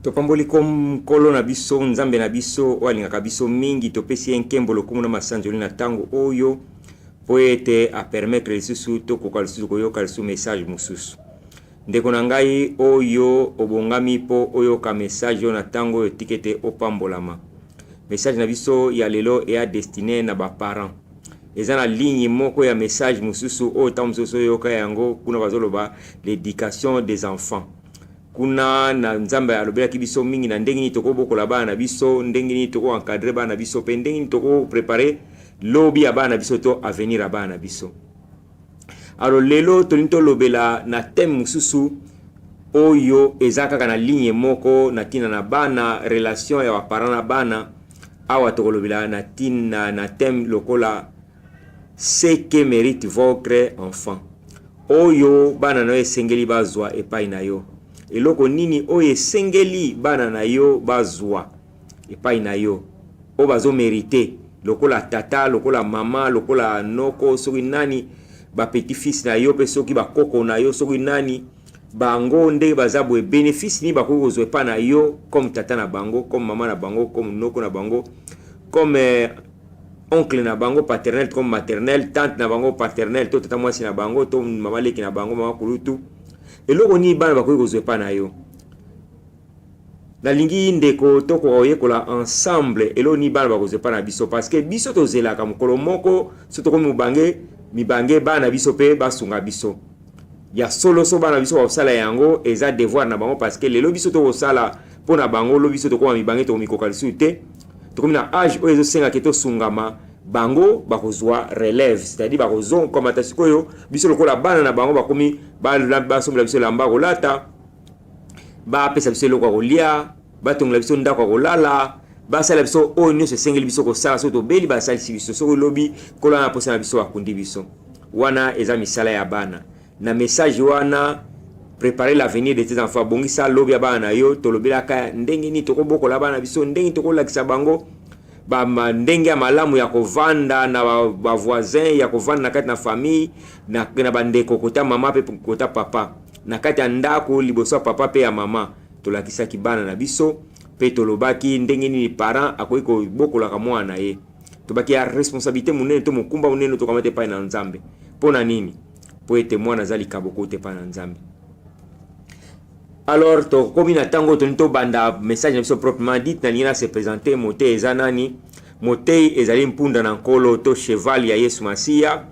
Topamboli kom kolo na biso nzambe na biso oalingaka biso mingi topesi enkembo lokumu na masanjoli na tango oyo po ete a permettre lisusu tokoka lisusu koyoka lisusu message mosusu. Ndeko na ngai oyo obongami po oyoka message oyo na tango oyo tikete opambolama. Message na biso ya lelo ea destiné na ba parents. Eza na ligne moko ya message mosusu oyo tamu mosusu oyoka yango kuna bazoloba l'éducation des enfants. Kuna na nzambe alobelaki biso mingi na ndenge ni toko bokola bana na biso, ndenge ni toko encadrer bana na biso, pe ndenge ni toko préparer lobi ya bana na biso to avenir ya bana na biso. Alors lelo tolinto lobela na thème mususu oyo ezaka kana ligne moko na tina na bana, relation ya parents na bana, awa toko lobela na tina na thème lokola ce que mérite votre enfant. Oyo bana na esengeli bazwa epai na yo. Eloko nini oye sengeli bana na yo bazwa epai na yo o bazo mérité lokola tata lokola mama lokola noko soki nani ba petit fils na yo pe soki ba koko na yo soki nani bango nde bazabo e bénéfice ni bako kozwe pa na yo comme tata na bango comme mama na bango comme noko na bango comme oncle na bango paternel comme maternel tante na bango paternel to tata mwasi na bango to mama leki na bango mama kulutu. Eloko ni bana bakoki kozwe pa na yo. Na lingi ndeko toko oyekola ensemble elo ni bana bakozwe pa na biso parce que biso tozelaka mokolo moko soto komi mibange bana biso pe basunga biso. Ya solo so bana biso basala yango eza devoir na bango parce que lelo biso to kosala pona bango lo biso to koma mibange to mikoka lisu te. To komi na âge oyo ezosenga ke to sungama bango bakozwa relève, c'est-à-dire bakozon comme atasikoyo biso lokola bana na bango bakomi basomela biso lamba kolata ba pesa biso lokwa kolia batongela biso ndako kolala basala biso oyo nyonso esengeli biso kosala so tobeli basalisi biso soko lobi kola na posa na biso bakundi biso wana eza misala ya bana na message wana préparer l'avenir de tes enfants bongisa lobi ya bana yo tolobelaka ndenge ni tokobokola bana biso ndenge tokolakisa bango ba ndenge ya malamu ya kovanda na ba voisin ya kovanda na kati na famille na bandeko kota mama pe kota papa na kati ya ndako liboso papa pe ya mama tolakisa kibana na biso pe tolobaki ndenge ni parent akoki ko bokola ka mwana ye tobaki ya responsabilité munene to mokumba munene to kamate pa na nzambe pona nini po ete mwana zali kaboko te pa na nzambe. Alors, to komi na tango tonito banda message na biso proprement dit na lina se présenter mote eza nani mote ezali mpunda na nkolo to cheval ya Yesu Masia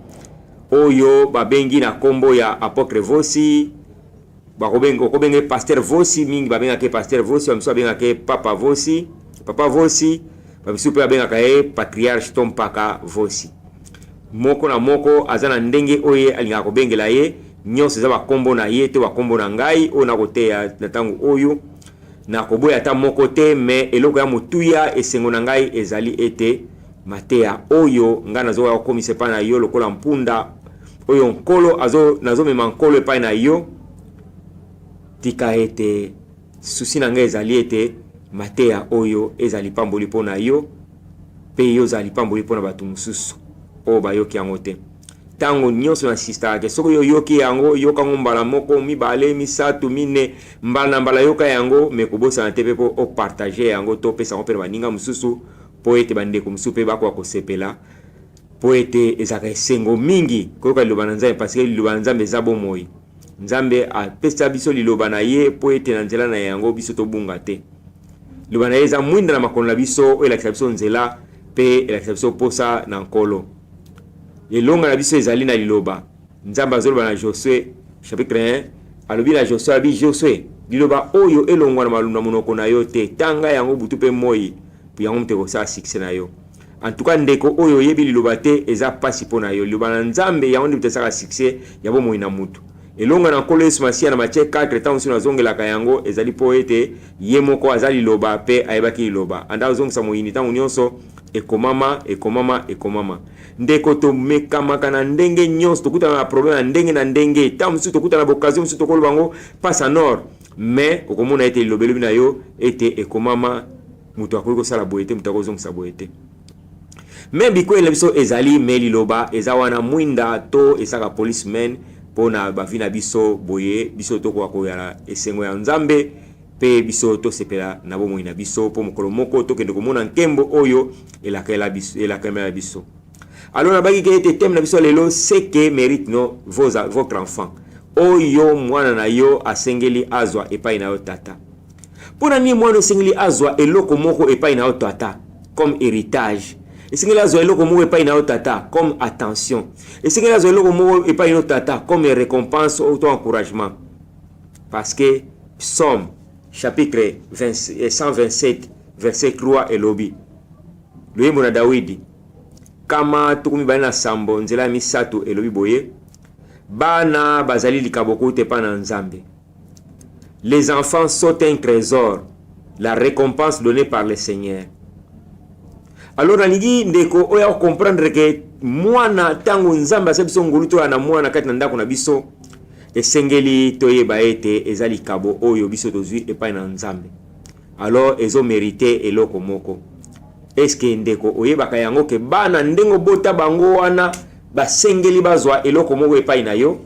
oyo babengi na kombo ya apôtre Vosi bakobenge pasteur Vosi mingi babenga ke pasteur Vosi bamiso babenga ke papa Vosi bamiso pe babenga ke patriarche Tompaka Vosi moko na moko azana ndenge oye alinga kobengela ye nyonso za bakombo na ye te bakombo na ngai o na koteya na tango oyo na koboya ata moko te mais eloko ya mutuya esengo na ngai ezali ete mateya oyo nga nazo komise pa na yo lokola mpunda oyo nkolo nazo mema nkolo epai na yo tika ete susi na ngai ezali ete mateya oyo ezali pamboli po na yo pe yo zali pamboli po na bato mosusu o bayoki yango te tango nyonso na sista ke soko yo yoki yango yoka mbala moko mibale misatu mine mbala yoka yango me kobosa na tepe po o partager yango to pesa ko pera baninga mususu po ete bandeko mususu pe bako akosepela po ete ezaka esengo mingi koyoka liloba na nzambe parce que liloba na nzambe eza bomoi nzambe apesa biso liloba na ye po ete na nzela na yango biso tobunga te liloba na ye eza mwinda na makolo na biso elakisa biso nzela pe elakisa biso posa na nkolo. Elonga na biso ezali na liloba nzamba azoloba na Josué chapitre 1 alobi na Josué abi Josué liloba oyo elongwa na malunda monoko na yo te tanga yango butu pe moi pi yango mteko sa succès na yo en tout cas ndeko oyo yebi liloba te eza pasi po na yo liloba na nzambe yango ndite saka succès ya bo moi na mutu elonga na nkolo Yesu Masia na Matthieu 4 temps sino azongelaka yango ezali po ete ye moko azali liloba pe ayebaki liloba anda azongisa moyini tango nyonso ekomama ndeko to mekamaka na ndenge nyonso tokutana na problème na ndenge ta musu tokutana na occasion musu tokolo bango passe à nord mais okomona ete lobelo na yo ete ekomama mutu akoki kosala boyete mutu akozongisa boyete mais bikwela biso ezali meli loba eza wana mwinda to esaka policeman pona bavina biso boye biso toko akoyala esengo ya nzambe pe biso to sepela na bomoi na biso po mokolo moko to kende komona nkembo oyo elakela biso. Alors na baki ke thème na biso lelo c'est que mérite no votre enfant oyo mwana na yo asengeli azwa epai na yo tata. Pona ni mwana asengeli azwa eloko moko epai na yo tata comme héritage. Esengeli azwa eloko moko epai na yo tata comme attention. Esengeli azwa eloko moko epai na yo tata comme récompense ou encouragement. Parce que Psaume chapitre 127 verset 3 elobi. Luyimbo na Dawidi. Kama tukumi bana sambo nzela misatu elobi boye. Bana bazali likaboko te pa na Nzambe. Les enfants sont un trésor, la récompense donnée par le Seigneur. Alors nalingi ndeko oya comprendre que mwana tango Nzambe asabiso ngulu to na mwana kati na ndako na biso esengeli toyeba ete ezali kabo oyo biso tozwi epai na Nzambe. Alors ezo mériter eloko moko. Est-ce que ndeko oyeba yango ke bana ndengo bota bango wana basengeli bazwa eloko moko epai na yo?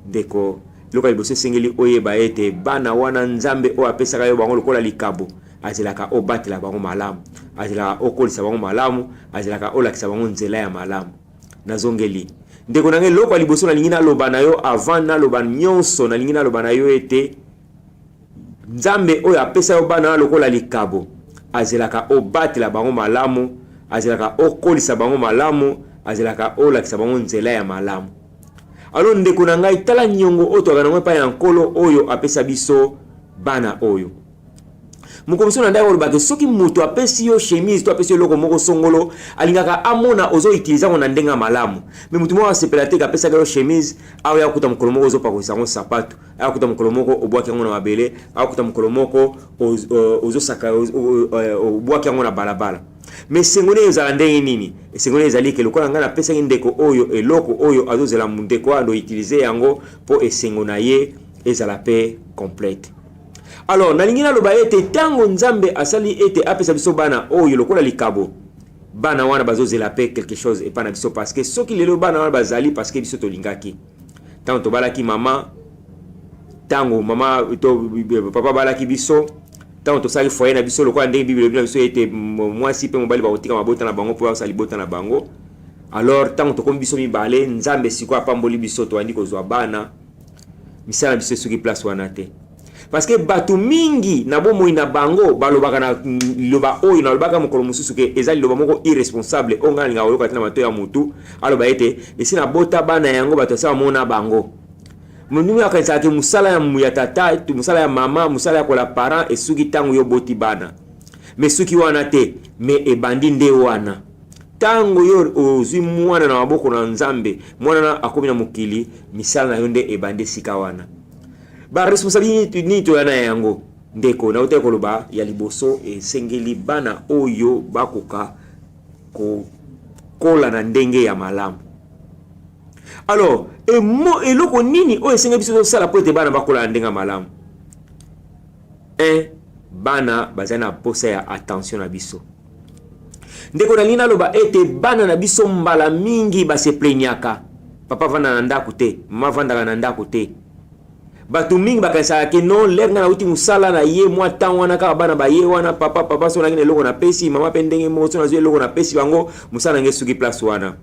Ndeko loka liboso sengeli oyeba ete bana wana Nzambe o apesaka yo bango lokola likabo azelaka obatela bango malamu, azelaka okolisa bango malamu, azelaka olakisa bango nzela ya malamu. Nazongeli ndeko nange loka liboso na lingina loba na yo avant na loba nyonso na lingina loba na yo ete Nzambe oyo apesa yo bana lokola likabo azelaka obatela bango malamu, azelaka okolisa bango malamu, azelaka olakisa bango nzela ya malamu. Alors ndeko na ngai tala nyongo oto akanangwe pa ya nkolo oyo apesa biso bana oyo. Mukomiso na ndako lobake soki mutu apesi yo chemise to apesi yo loko moko songolo alingaka amona ozo utiliza ngo na ndenga malamu. Me mutu moko asepela te kapesa yo chemise awo ya kuta mukolo moko ozo pakosa ngo sapato, awo kuta mukolo moko obwaki ngo na mabele, awo kuta mukolo moko ozo saka obwaki ngo na balabala. Mais sengone ezala ndenge nini? Sengone ezali ke lokola ngana pesa ndeko oyo eloko oyo azozela mundeko ando utiliser yango po esengona ye ezala pe complète. Alors nalingina loba ete tango Nzambe asali ete apesa biso bana oyo lokola likabo bana wana bazozela pe quelque chose et pas na biso parce que soki lelo bana wana bazali parce que biso tolingaki tango to balaki mama tango mama to papa balaki biso tango to sali foyer na biso lokola ndenge Bible na biso ete mwasi pe mobali bakotika mabota na bango po basali bota na bango. Alors tango to komi biso mibale Nzambe siko apamboli biso to andi kozwa bana misala biso soki place wana te. Parce que batu mingi na bomoi na bango balobaka na loba oyo na lobaka mokolo mususu ke ezali loba moko irresponsable onga linga oyoka tina mato ya mutu aloba ete esi na bota bana yango bato sa mona bango. Munumi akanisa ke musala ya tata, musala ya mama, musala ya kola parent esuki tango yo boti bana. Me suki wana te, me ebandi nde wana. Tango yo ozwi mwana na maboko na Nzambe, mwana na akomi na mukili, misala na yo nde ebandi sika wana. Ba responsabilité ni to yana yango ndeko na uta koloba ya liboso esengeli bana oyo bakoka ko kola na ndenge ya malamu. Alors eloko nini oyo esengeli biso sala po ete bana bakola na ndenge ya malamu? Bana bazana posa ya attention na biso. Ndeko na lina loba ete bana na biso mbala mingi base plenyaka. Papa vanda na ndako te, mama vanda na ndako te. Batu mingi bakasa ke non lenga na uti musala na ye mwa tan wana ka bana ba ye wana papa so na ngine loko na pesi mama pendenge mo so na zwe loko na pesi bango musala nge suki place wana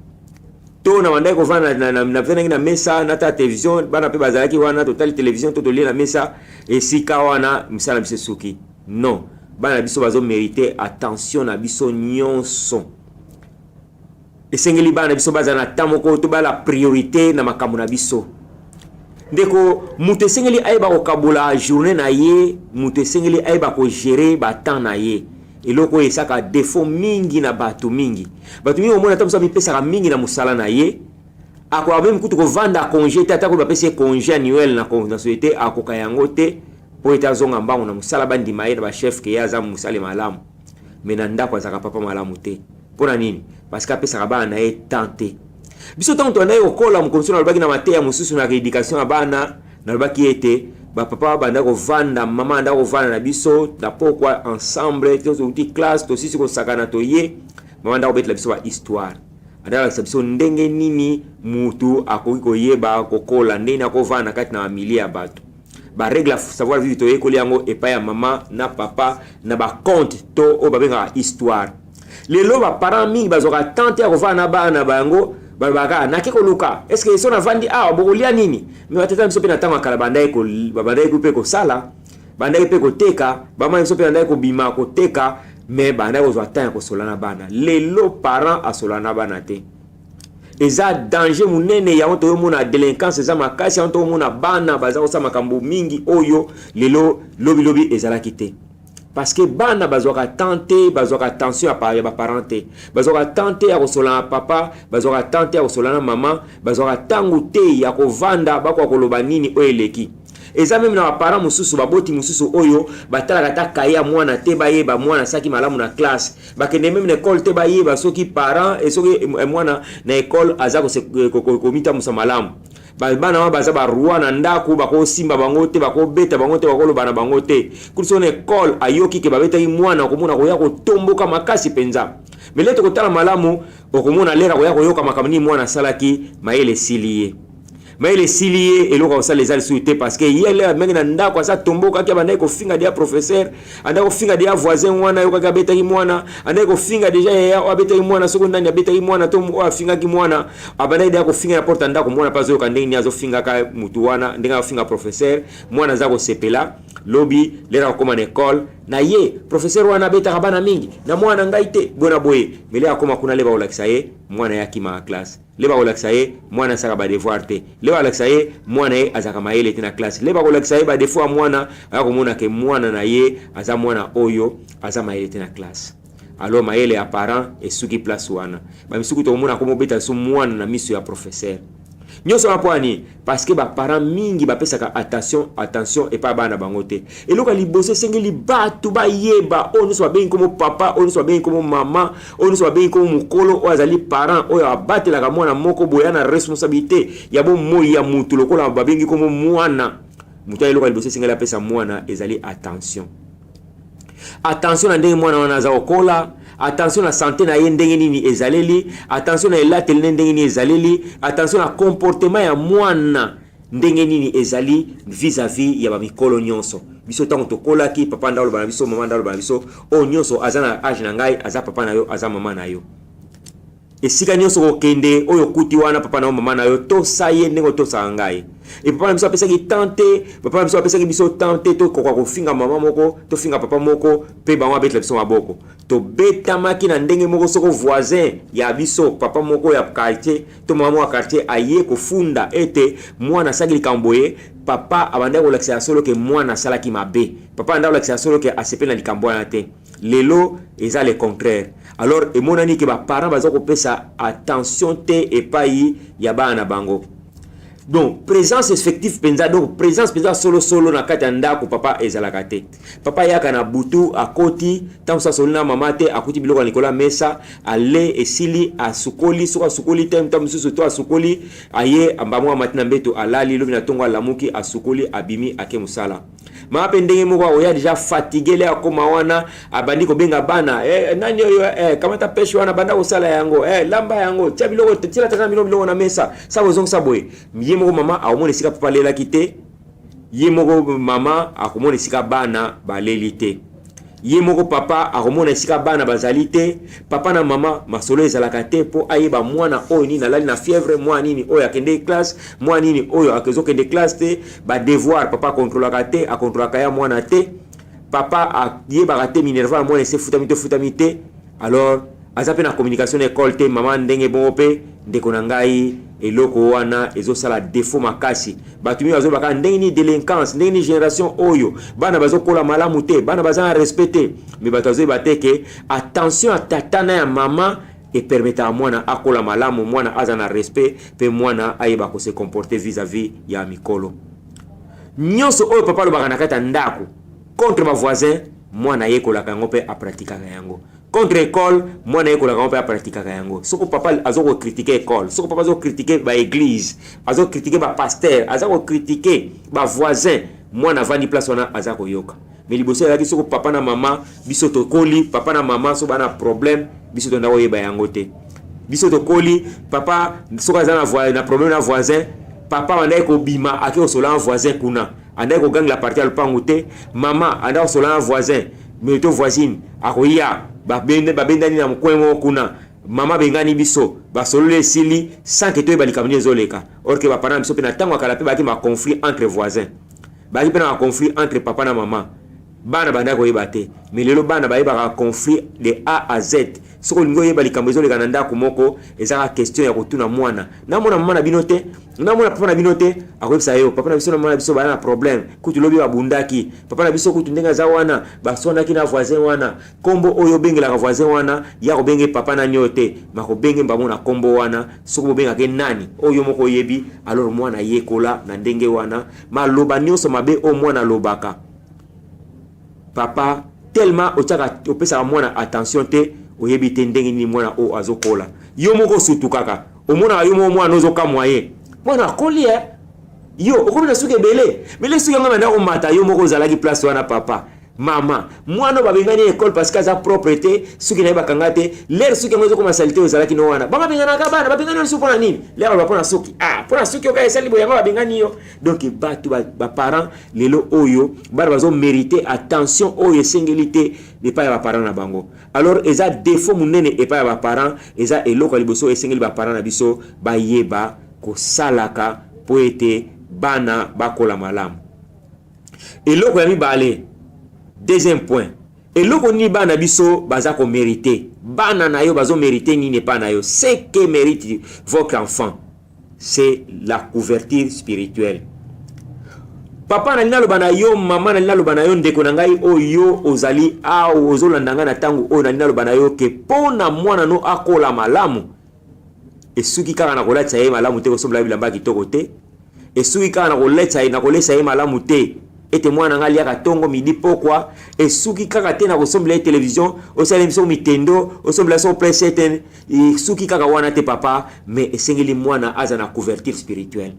to na wanda ko vana na vena na mesa na ta television bana pe bazalaki wana total television to lia na mesa esika wana musala biso suki. Non, bana biso bazo mériter attention na biso nyonso. Esengeli bana biso bazana tamoko to bala priorité na makambo na biso. Ndeko mutu esengeli aiba ko kabula journée na ye, mutu esengeli aiba ko gérer ba temps na ye. Eloko esaka défaut mingi na batu mingi. Batu mingi omona tamusa mipesa mingi na musala na ye. Ako même kutu ko vanda congé tata ko bapesa congé annuel na société akoka yango te po etazonga mbango na musala bandi maye na ba chef ke yaza musale malamu. Mena ndako azaka papa malamu te. Pona nini? Parce que apesa ba na ye tante. Biso tanto anaye okola mukomisiona lobaki na mateya mususu na éducation ya bana na lobaki ete ba papa banda ko vanda mama nda ko vanda na biso na pourquoi ensemble tozo uti classe to sisi ko sakana to ye mama nda ko betla biso ba histoire adala biso ndenge nini mutu akoki ko yeba kokola ndenge na ko vanda kati na familia ya bato ba règle savoir vivre to ekoli yango epa ya mama na papa na ba compte to o babenga histoire lelo ba parents mingi bazoka tante ya kovana na bana bango babaka na kiko luka est-ce que sona vandi bokolia nini mais batata biso pe na tanga kala bandai ko babandai ko pe ko sala bandai pe ko teka bama biso pe bandai ko bima ko teka mais bandai ko zwa tanga ko solana bana lelo parents asolana bana te eza danger munene ya onto yo mona délinquance eza makasi ya onto yo mona bana baza ko sa makambo mingi oyo lelo lobi ezala kite parce que bana bazwaka tante bazwaka attention à parler ba parenté bazwaka tante ya kosolana papa bazwaka tante ya kosolana mama bazwaka tangu te ya kovanda bako koloba nini oyeleki eza même na parents mususu baboti mususu oyo batalaka ta kaya mwana te bayeba mwana saki malamu na classe bakende même na école te bayeba soki parents et soki mwana na école aza ko komita musa malamu bana wa baza ba roi na ndako bako simba bango te bako beta bango te bako lobana bango te kuliso na école ayoki ke babeta mwana komona ko ya ko tomboka makasi penza melete ko tala malamu okomona lera ko ya ko yoka makamani mwana salaki maele siliye maele siliye eloko ça les alsuité parce que yele mengi na ndako asa tomboka kia bandai ko finga dia professeur anda ko finga dia voisin mwana yoka ka beta mwana anda ko finga déjà ya abeta mwana soko ndani abeta mwana to afinga ki mwana abandai dia ko finga na porte ndako mwana pazo ka ndeni azo finga ka mutu wana ndenga finga professeur mwana za ko sepela lobi lera ko koma na école na ye professeur wana beta bana mingi na mwana ngai te bona boye mele akoma kuna leba olakisa ye mwana ya kima classe leba olakisa ye mwana saka ba devoir te leba olakisa ye mwana ye azaka maele te na classe leba olakisa ye ba devoir mwana akomona ke mwana na ye aza mwana oyo aza maele te na classe alors maele ya parent esuki place wana ba misuku to mona komo beta so mwana na miso ya professeur nyoso apwani parce que ba parents mingi ba pesaka attention et pas bana bangote et loka liboso sengeli batu ba yeba on so ba comme papa on so ba comme maman on so ba comme mukolo o azali parent o abatela ka mwana moko boyana responsabilité ya bo moyi ya mutu lokola ba bengi comme mwana mutu loka liboso sengela pesa mwana ezali attention na ndenge mwana wana za okola attention na santé na ye ndenge nini ezaleli attention na elateli ndenge nini ezaleli attention na comportement ya mwana ndenge nini ezali vis-à-vis ya ba mikolo nyonso biso tango tokolaki papa ndalo bana biso mama ndalo bana biso o nyonso aza na age na ngai aza papa na yo aza mama na yo esika nyonso kokende oyo kuti wana papa na mama na yo to saye ndenge to sa ngai et papa na biso apesa ki tante papa na biso apesa ki biso tante to kokwa kofinga mama moko to finga papa moko pe bango abetela biso maboko to betamaki na ndenge moko soko voisin ya biso papa moko ya quartier to mama wa quartier aye kofunda ete mwana saki likamboye papa abanda kolakisa solo ke mwana salaki mabe papa anda kolakisa solo ke asepela likambo na te lelo eza le contraire alors emonani ke ba parents baza kopesa attention te epai ya bana bango. Donc présence effective penza donc présence penza solo na kati ndako papa ezalaka te papa yaka na butu akoti tant ça solina mama te akuti biloko Nicolas mesa ale esili asukoli soka sukoli tem tam susu to asukoli aye ambamwa matina mbeto alali lobi na tongo alamuki asukoli abimi ake musala ma pendenge moko oya déjà fatigué le akoma wana abandi ko benga bana nani oyo kamata pesho wana banda osala yango lamba yango tia biloko tila taka biloko na mesa sa bozong saboye yemoko mama akomona esika papa lelaki te yemoko mama akomona esika bana baleli te yemoko papa akomona esika bana bazali te papa na mama masolo ezalaka te po ayeba mwana oyo nini alali na fièvre mwana nini oyo akende classe mwana nini oyo akezokende classe te ba devoir papa contrôlaka te akontrolaka ya mwana te papa ayebaka te minerva mwana ese futami te alors aza pe na communication na école te mama ndenge bongo pe ndeko na ngai eloko wana ezosala défaut makasi batumi bazobaka ndenge ni délinquance ndenge ni génération oyo bana bazokola malamu te bana baza respecté mais bato azoyeba te ke attention à tata na ya mama et permettre à mwana akola malamu mwana aza na respect pe mwana ayeba ko se comporter vis-à-vis ya mikolo nyonso oyo papa lobaka na kati ndako contre ma voisin mwana yekolaka yango pe apratikaka yango contre école mwana yekolaka yango pe apratikaka yango soko papa azoko critiquer école soko papa azoko critiquer ba église azoko critiquer ba pasteur azoko critiquer ba voisin mwana vandi place wana azako yoka mais liboso yaki soko papa na mama biso tokoli papa na mama so bana problème biso to ndako yeba yango te biso tokoli papa soko azana na problème na voisin papa wanda ko bima aki osola voisin kuna anda ko gang la partie al pangoute mama anda ko sola voisin mais to voisine akoya ba benda ni na mkwemo kuna mama bengani biso ba solo sili sans que to ba likamni zoleka or que ba parents biso pe na tango kala pe ba ki ma conflit entre voisins ba ki pe na conflit entre papa na mama bana banda ko yebate mais lelo bana ba yeba conflit de A à Z soko lingo yeba likambo zoleka na ndako moko ezaka question ya kotuna mwana na mwana mama na binote na mwana papa na binote akoyebisa yo papa na biso na mwana biso ba na problème kutu lobi babundaki papa na biso kutu ndenga za wana basonaki na voisin wana kombo oyo bengela voisin wana ya ko benge papa na nyote mako benge mbamo na kombo wana soko benga ke nani oyo moko yebi alors mwana yekola na ndenge wana maloba nyonso mabe o mwana lobaka papa tellement otaka opesa mwana attention te oyebi te ndenge ni mwana o azokola yo moko sutu kaka omona yo mwana ozoka moyen mwana akoli yo okomi na suki ebele mais le suki ngana ndako mata yo moko ozalaki place wana papa mama mwana babengani école parce que za propreté suki na bakanga te l'air suki ngozo koma salité ozalaki no wana banga bengana ka bana babengani on supona nini l'air ba pona suki pona suki oka esali boya ngaba bengani yo donc batu ba parents lelo oyo bana bazo mériter attention oyo sengelité de pa ba parents na bango alors eza défaut munene e pa ba parents eza eloko liboso esengeli ba parents na biso ba yeba ko salaka po ete bana bakola malamu eloko ya mibale. Deuxième point. Et l'autre ni bana biso baza ko mériter. Bana na yo bazo mériter ni ne pas na yo. Ce que mérite votre enfant, c'est la couverture spirituelle. Papa na lina lo bana yo, mama na lina lo bana yo ndeko na ngai oyo ozali a ozolandanga na tangu o na lina lo bana yo ke pona mwana no akola malamu. Esuki kaka na kolatsa ye malamu te ko sombla bilamba kitoko te. Esuki kaka na koletsa ye na kolesa ye malamu te. Ete mwana ngali ya katongo midi pokwa esuki kaka te na kosombela télévision osala miso mitendo osombela so preset esuki kaka wana te papa mais esengeli mwana aza na couverture spirituelle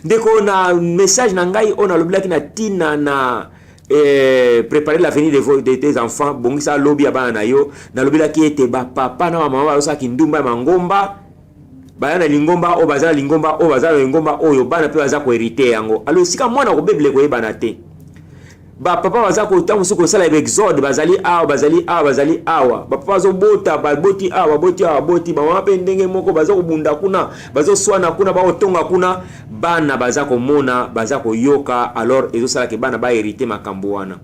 ndeko na message na ngai on a loblaki na tina na préparer l'avenir de tes enfants bongisa lobi abana na yo na lobelaki ete ba papa na mama bayosa kindumba mangomba bayana lingomba o bazala lingomba o bazala lingomba oyo bana pe baza ko hériter yango alors sika mwana ko bebele ko yebana te ba papa baza ko tamu suko sala exode bazali awa ba papa zo bota ba boti mama pe ndenge moko baza ko bunda kuna bazo swana kuna ba otonga kuna bana baza ko mona baza ko yoka alors ezo sala ke bana ba hériter makambo wana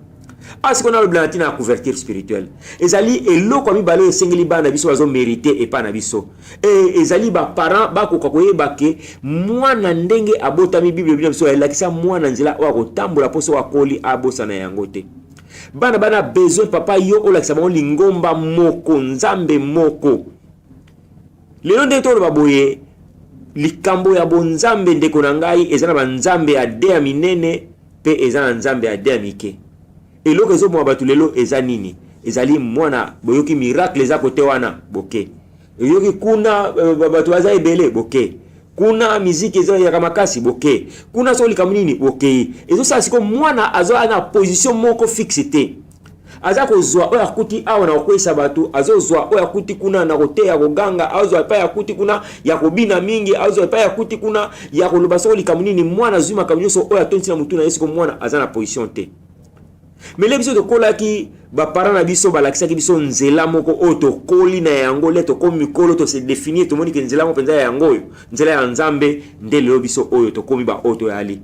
parce qu'on a le blantin à couverture spirituelle. Ezali eloko mibalo esengeli bana biso bazo mériter et pas na biso. Et ezali ba parents ba ko koyeba ke mwana ndenge abota mi bible biso elakisa mwana nzela wa kotambola poso wa koli abosa na yango te. Bana besoin papa yo olakisa bango lingomba moko nzambe moko. Lelo nde to baboye likambo ya bonzambe ndeko na ngai ezana banzambe ya dea minene pe ezana nzambe ya dea mike. Et l'autre chose moi batu lelo ezanini ezali mwana boyoki miracle za kote wana boke yoki kuna batu baza ebele boke kuna muziki ezo ya kamakasi boke kuna soli kamunini boke ezo sa siko mwana azo ana position moko fixe te aza kozwa oya kuti awa na okwesa batu azozwa oya kuti kuna na koteya koganga azozwa pa ya kuti kuna ya kobina mingi azozwa pa ya kuti kuna ya koloba soli kamunini mwana zuma kamunyoso oya tonti na mutu na yesiko mwana aza na position te. Mais les biso de kolaki ba parents na biso balakisa ki biso nzela moko oto koli na yango leto ko mikolo to se définir to moni ke nzela mo penza yango yo nzela ya nzambe ndele biso oyo to komi ba oto yali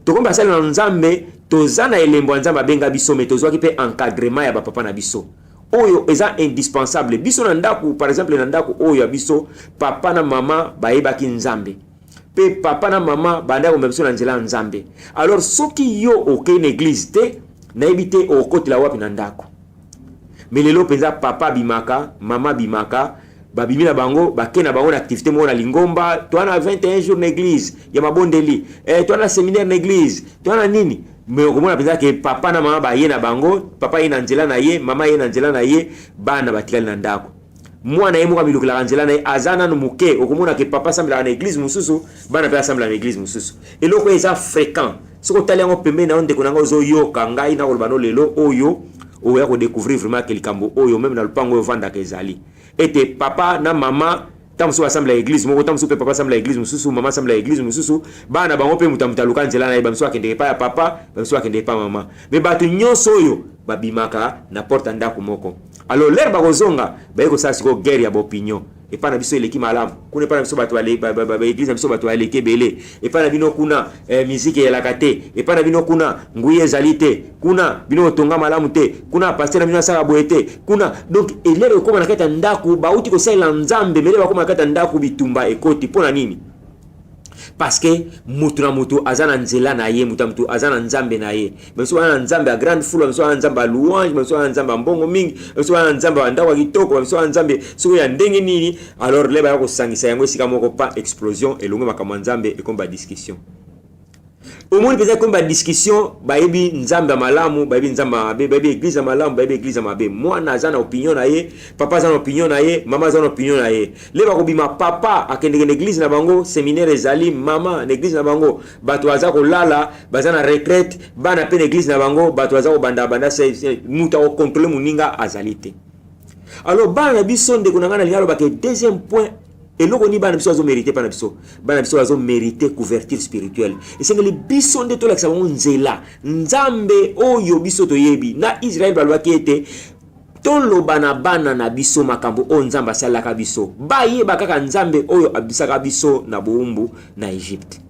to komba sala na nzambe to zana elembo nzamba benga biso mais to zwaki pe encadrement ya ba papa na biso oyo eza indispensable biso na ndako par exemple na ndako oyo ya biso papa na mama bayebaki nzambe pe papa na mama banda ko biso na nzela nzambe alors soki yo okei na église te na ebite okotela wapi na ndako mais lelo penza papa bimaka mama bimaka babimi na bango bakena bango na activité mo na lingomba toana 21 jours na église ya mabondeli toana séminaire na église toana nini mais okomona penza ke papa na mama baye na bango papa ye na nzela na ye mama ye na nzela na ye bana batikali na ndako mwana ye moka bilukela nzela na ye azana no muke okomona ke papa sambela na église mususu bana pe asambela na église mususu eloko eza fréquent soko tali yango pembe na onde konanga ozo yoka ngai na kolbano lelo oyo oya ko découvrir vraiment que likambo oyo même na lupango yo vanda kezali ete papa na mama tamso assemble l'église moko tamso pe papa assemble l'église mususu mama assemble l'église mususu bana bango pe mutamuta luka nzela na ba mso akende pa ya papa ba mso akende pa mama me bato nyonso oyo babimaka na porta ndako moko alors l'air bakozonga bayeko sala siko guerre ya bopinion et pas na biso eleki malamu kuna pa na biso bato ba église na biso bato baleki belé et pas na bino kuna musique elaka te et pas na bino kuna nguye ezali te kuna bino tonga malamu te kuna pasteur na bino asala boye te kuna donc elero ekoma na kati ya ndako bauti kosalela nzambe mele bakoma na kati ya ndako bitumba ekoti mpona nini parce que mutu na mutu azana nzela na ye mutu azana nzambe na ye beso wana nzambe a grande foule beso wana nzambe a louange beso wana nzambe mbongo mingi beso wana nzambe a ndawa kitoko beso wana nzambe soko ya ndenge nini alors leba yako sangisa yango sika moko pas explosion elongo makamwa nzambe ekomba discussion omoni peza komba discussion bayebi nzambe malamu bayebi nzambe mabe bayebi église malamu bayebi église mabe mwana azana opinion na ye papa azana opinion na ye mama azana opinion na ye leba kobima papa akende na église na bango séminaire ezali mama na église na bango bato aza kolala bazana retraite bana pe na église na bango bato aza kobanda banda muta ko contrôler muninga azalite alors bana biso ndeko na ngana lingalo bake deuxième point et loko ni bana biso azo mériter pa na biso bana biso azo mériter couverture spirituelle et c'est que les biso nde to la sabon nzela nzambe oyo biso to yebi na Israël balwaki ete tolo bana bana na biso makambo o nzamba salaka biso ba yeba kaka nzambe oyo abisaka biso na buumbu na Egypte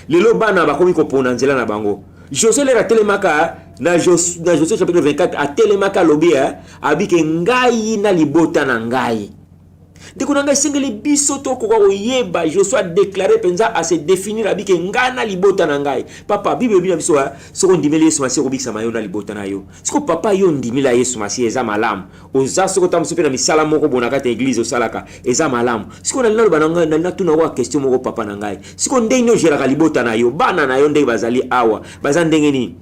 lelo bana bakomi kopona nzela na bango Josué le ratelemaka na Josué chapitre 24 a telemaka lobia abike ngai na libota na ngai ndeko nanga sengeli biso to ko yeba Josué déclaré penza à se définir abike ngana libota na ngai papa bible bina biso soko ndimeli Yesu masi ko bikisa mayo na libota na yo siko papa yo ndimila Yesu masi eza malamu oza soko tam sope na misala moko bonaka te église osalaka eza malamu siko na lelo bananga na tuna wa question moko papa na ngai siko ndenge géraka libota na yo bana na yo ndenge bazali awa baza ndenge ni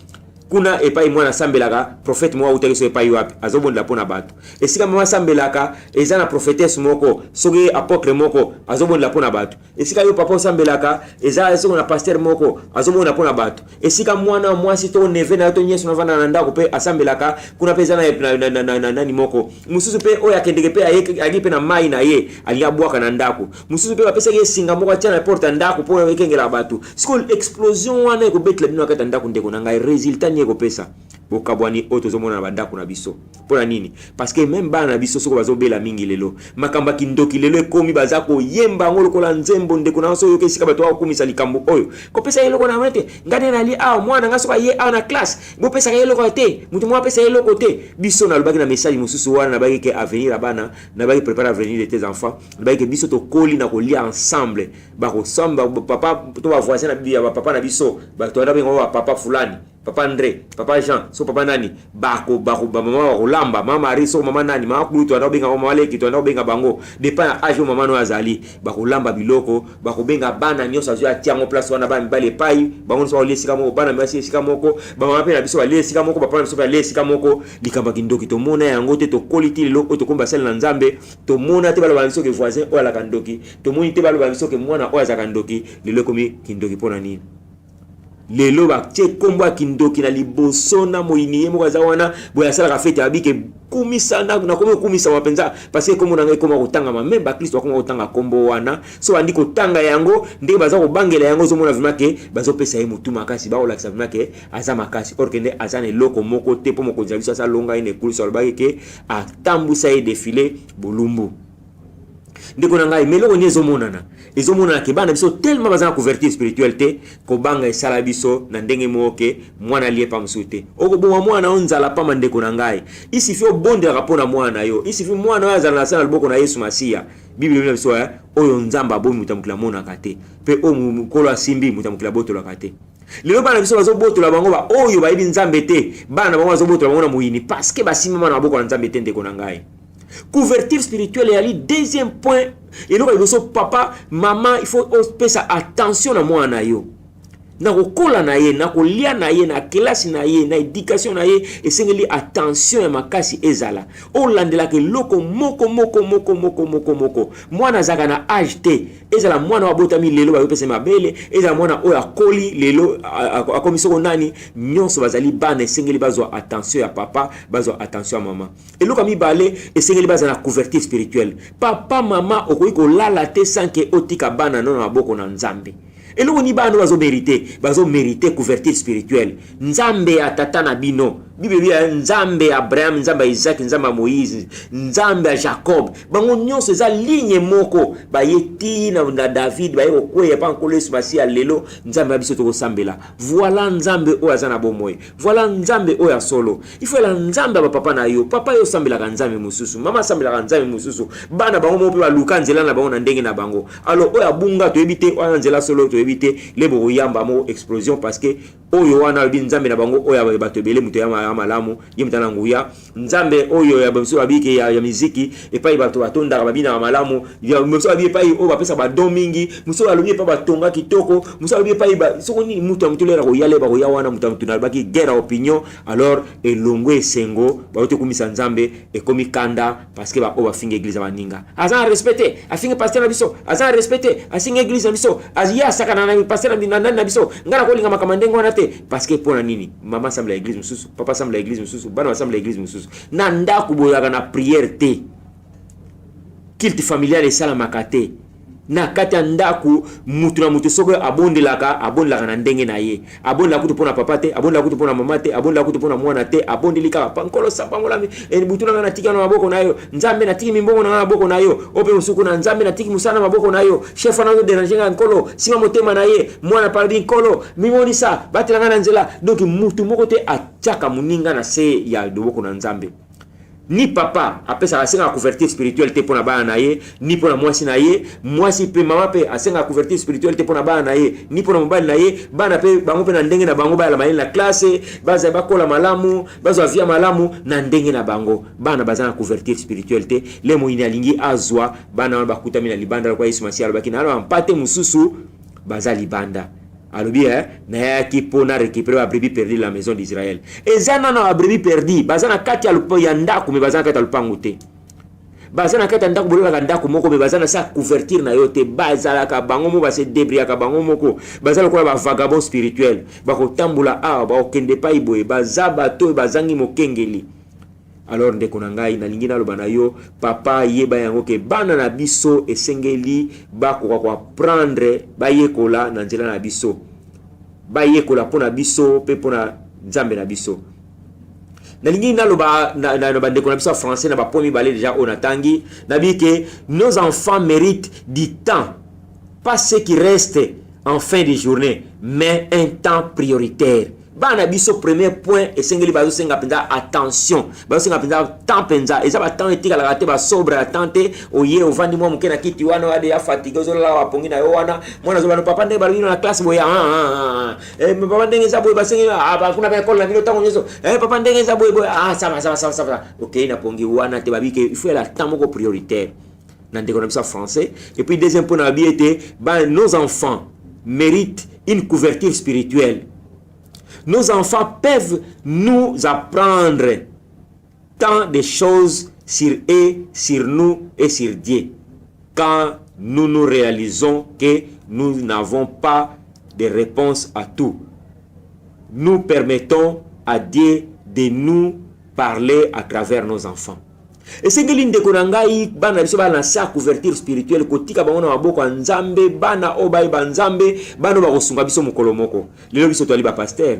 kuna epai mwana sambelaka prophète mwa utekiso epai wapi azobonda pona bato esika mwa sambelaka eza na prophétesse moko soki apôtre moko azobonda pona bato esika yo papa sambelaka eza soko na pasteur moko azobonda pona bato esika mwana mwasi to neve na to nyeso na vana na ndako pe asambelaka kuna pe eza na nani moko mususu pe oya kendeke pe agi pe na mai na ye aliya bwaka na ndako mususu pe bapesa ye singa moko atia na porte ndako po ekengela bato siko explosion wana ko betle bino akata ndako ndeko na ngai résultat ni ko pesa bokabwani oto zomona na bandako na biso pona nini parce que même bana na biso soko bazobela mingi lelo makamba kindoki lelo ekomi baza ko yemba ngolo kola nzembo ndeko na so yoke sika bato akumisa likambo oyo ko pesa yelo ko na mate ngane na li mwana ngaso ka ye na classe bo pesa yelo ko te mutu mwa pesa yelo ko te biso na lobaki na message mususu wana na baki ke avenir abana na baki préparer l'avenir de tes enfants na baki ke biso to koli na ko lia ensemble ba ko samba papa to ba voisin na bibi ya papa na biso ba to na bengo papa fulani papa André, papa Jean, so papa nani, bako mama rolamba, mama Ariso, mama nani, mama Kutu, ando benga mama Leki, ando benga bango, depa age mama no azali, bako lamba biloko, bako benga bana nyoso azu atia ngo place wana ba mbale pai, bango so le sika moko, bana masi sika moko, ba mama pe na biso le sika moko, papa na biso le sika moko, likamba kindoki to mona yango te to quality lo to komba sel na nzambe, to mona te balo ba biso ke voisin o ala kandoki, to moni te balo ba biso ke mwana o azaka kandoki, lelo komi kindoki pona nini. Lelo ba tie kombo kindoki na liboso na moyini ye moko zawana boya sala ka fete abike kumisa na komo kumisa mapenza parce que komo na ngai koma kotanga ma même ba Kristo akoma kotanga kombo wana so andi kotanga yango ndenge baza ko bangela yango zo mona vimake bazo pesa ye mutu makasi ba olakisa vimake aza makasi or kende azane loko moko te po moko jabiso sa longa ine kulso albaki ke atambusa ye défilé bolumbu ndeko na ngai meloko nyezo monana ezomona ke bana biso tellement bazana couverture spirituelle te ko banga esala biso na ndenge moke mwana lié pa msute okoboma mwana onzala pa mandeko na ngai isi fio bonde rapona mwana yo isi fio mwana azala na sana liboko na Yesu Masia Bible na biso oyo nzamba bomi mutamukila mona kate pe o mukolo asimbi mutamukila botola kate lelo bana biso bazobotola bango ba oyo bayibi nzambe te bana bango bazobotola bango na muyini parce que basimama na boko na nzambe te ndeko na ngai couverture spirituelle et ali deuxième point et donc il faut papa maman il faut faire attention à moi na yo na kokola na ye, na kolia na ye, na kelasi na ye, na éducation na ye, esengeli attention ya makasi ezala. Olandela ke loko moko. Mwana zaka na âge te, ezala mwana wabotami lelo ba yopese mabele, ezala mwana oya koli lelo akomisoko nani, nyonso bazali bana esengeli bazwa attention ya papa, bazwa attention ya mama. Eloko mibale esengeli bazala na couverture spirituelle. Papa mama okoki kolala te sanke otika bana nono maboko na Nzambe. Et l'on y va nous mériter couverture spirituelle. Nzambe a tata na bino. Bible Nzambe Abraham, Nzambe Isaac, Nzambe Moïse, Nzambe Jacob. Bango nyonso za ligne moko. Ba yeti na David, ba yeko kwe pa nkole subasi ya lelo, Nzambe abiso toko sambela. Voilà Nzambe o azana bomoy. Voilà Nzambe o ya solo. Il faut la Nzambe ba papa na yo. Papa yo sambela ka Nzambe mususu. Mama sambela ka Nzambe mususu. Bana bango mo pe ba luka nzela na bango na ndenge na bango. Alors o ya bunga to ebite o nzela solo to ebite le bo yamba mo explosion parce que oyo wana bi Nzambe na bango oya batebele muto ya malamu yimtana nguya Nzambe oyo ya bamso abike ya miziki epai bato batonda babina malamu ya mso abi epai o bapesa ba domingi mso alobi epai batonga kitoko mso alobi epai ba sokoni muto mutolera ko yale ba ko ya wana muto mutuna baki guerre opinion alors elongwe sengo ba ote kumisa Nzambe e komi kanda parce que ba o ba finga église baninga azan respecter afinga pasteur na biso azan respecter asinga église na biso azia saka na pasteur na biso ngara ko linga makamandengo na te parce que pona nini mama semble à l'église mususu papa semble à l'église mususu bana semble à l'église mususu na ndako boyaka na prière te culte familial et salamaka te na kati ndako mutu na mutu soko abondelaka na ndenge na ye abondela kutu pona papa te abondela kutu pona mama te abondela kutu pona mwana te abondelika pankolo sapangola butu na tika na maboko nayo Nzambe na tiki mimbongo na maboko nayo ope musuku na Nzambe na tiki musana maboko nayo chef na déranger nkolo sima motema na ye mwana pardi nkolo mimonisa batela na nzela donc mutu moko te ataka muninga na se ya doboko na Nzambe. Ni papa apesa asenga couverture spirituelle te pona bana na ye ni pona mwasi na ye mwasi pe mama pe asenga couverture spirituelle te pona bana na ye ni pona mobali na ye bana pe bango pe na ndenge na bango bala mayele na classe baza bakola malamu baza via malamu na ndenge na bango bana bazana couverture spirituelle te le moyini alingi azwa bana bakuta mina libanda kwa Yesu Masiya alobaki na mpate mususu baza libanda alobi na yaki pona récupérer ba brebis perdu la maison d'Israël ezana na brebis perdu bazana kati alupo ya ndako me bazana kati alupangu te bazana kati ndako bolela ndako moko me bazana sa couverture na yo te bazala ka bango mo ba se débrouiller ka bango moko bazala ko ba vagabond spirituel ba ko tambula ba okende pa iboye bazaba to bazangi mokengeli. Alors ndeko na ngai na lingi na loba na yo papa yeba yango ke bana na biso esengeli bakoka ko prendre bayekola na nzela na biso bayekola pona biso pe pona Nzambe na biso na lingi na loba na ndeko na biso français na ba pomi balé déjà onatangi na bi ke nos enfants méritent du temps pas ce qui reste en fin de journée mais un temps prioritaire. Bana biso premier point esengeli bazo senga penza attention bazo senga penza temps penza eza ba temps etika la te ba sobre attente oye ovandi mo mukena kiti wana wade ya fatigue zo la wapongi na yo wana mwana zo bana papa ndenge balino na classe boya papa ndenge za boy basengi ba kuna ba école na bino tango nyeso papa ndenge za boy ça va OK na pongi wana te babike il faut la temps moko prioritaire na ndeko na biso français et puis deuxième point na bi était nos enfants méritent une couverture spirituelle. Nos enfants peuvent nous apprendre tant de choses sur eux, sur nous et sur Dieu. Quand nous réalisons que nous n'avons pas de réponse à tout, nous permettons à Dieu de nous parler à travers nos enfants. Et c'est que l'indeko nangai bana biso bana sa couverture spirituelle kotika bango na maboko ya Nzambe bana obai ba Nzambe bana ba kosunga biso mokolo moko lelo biso twali ba pasteur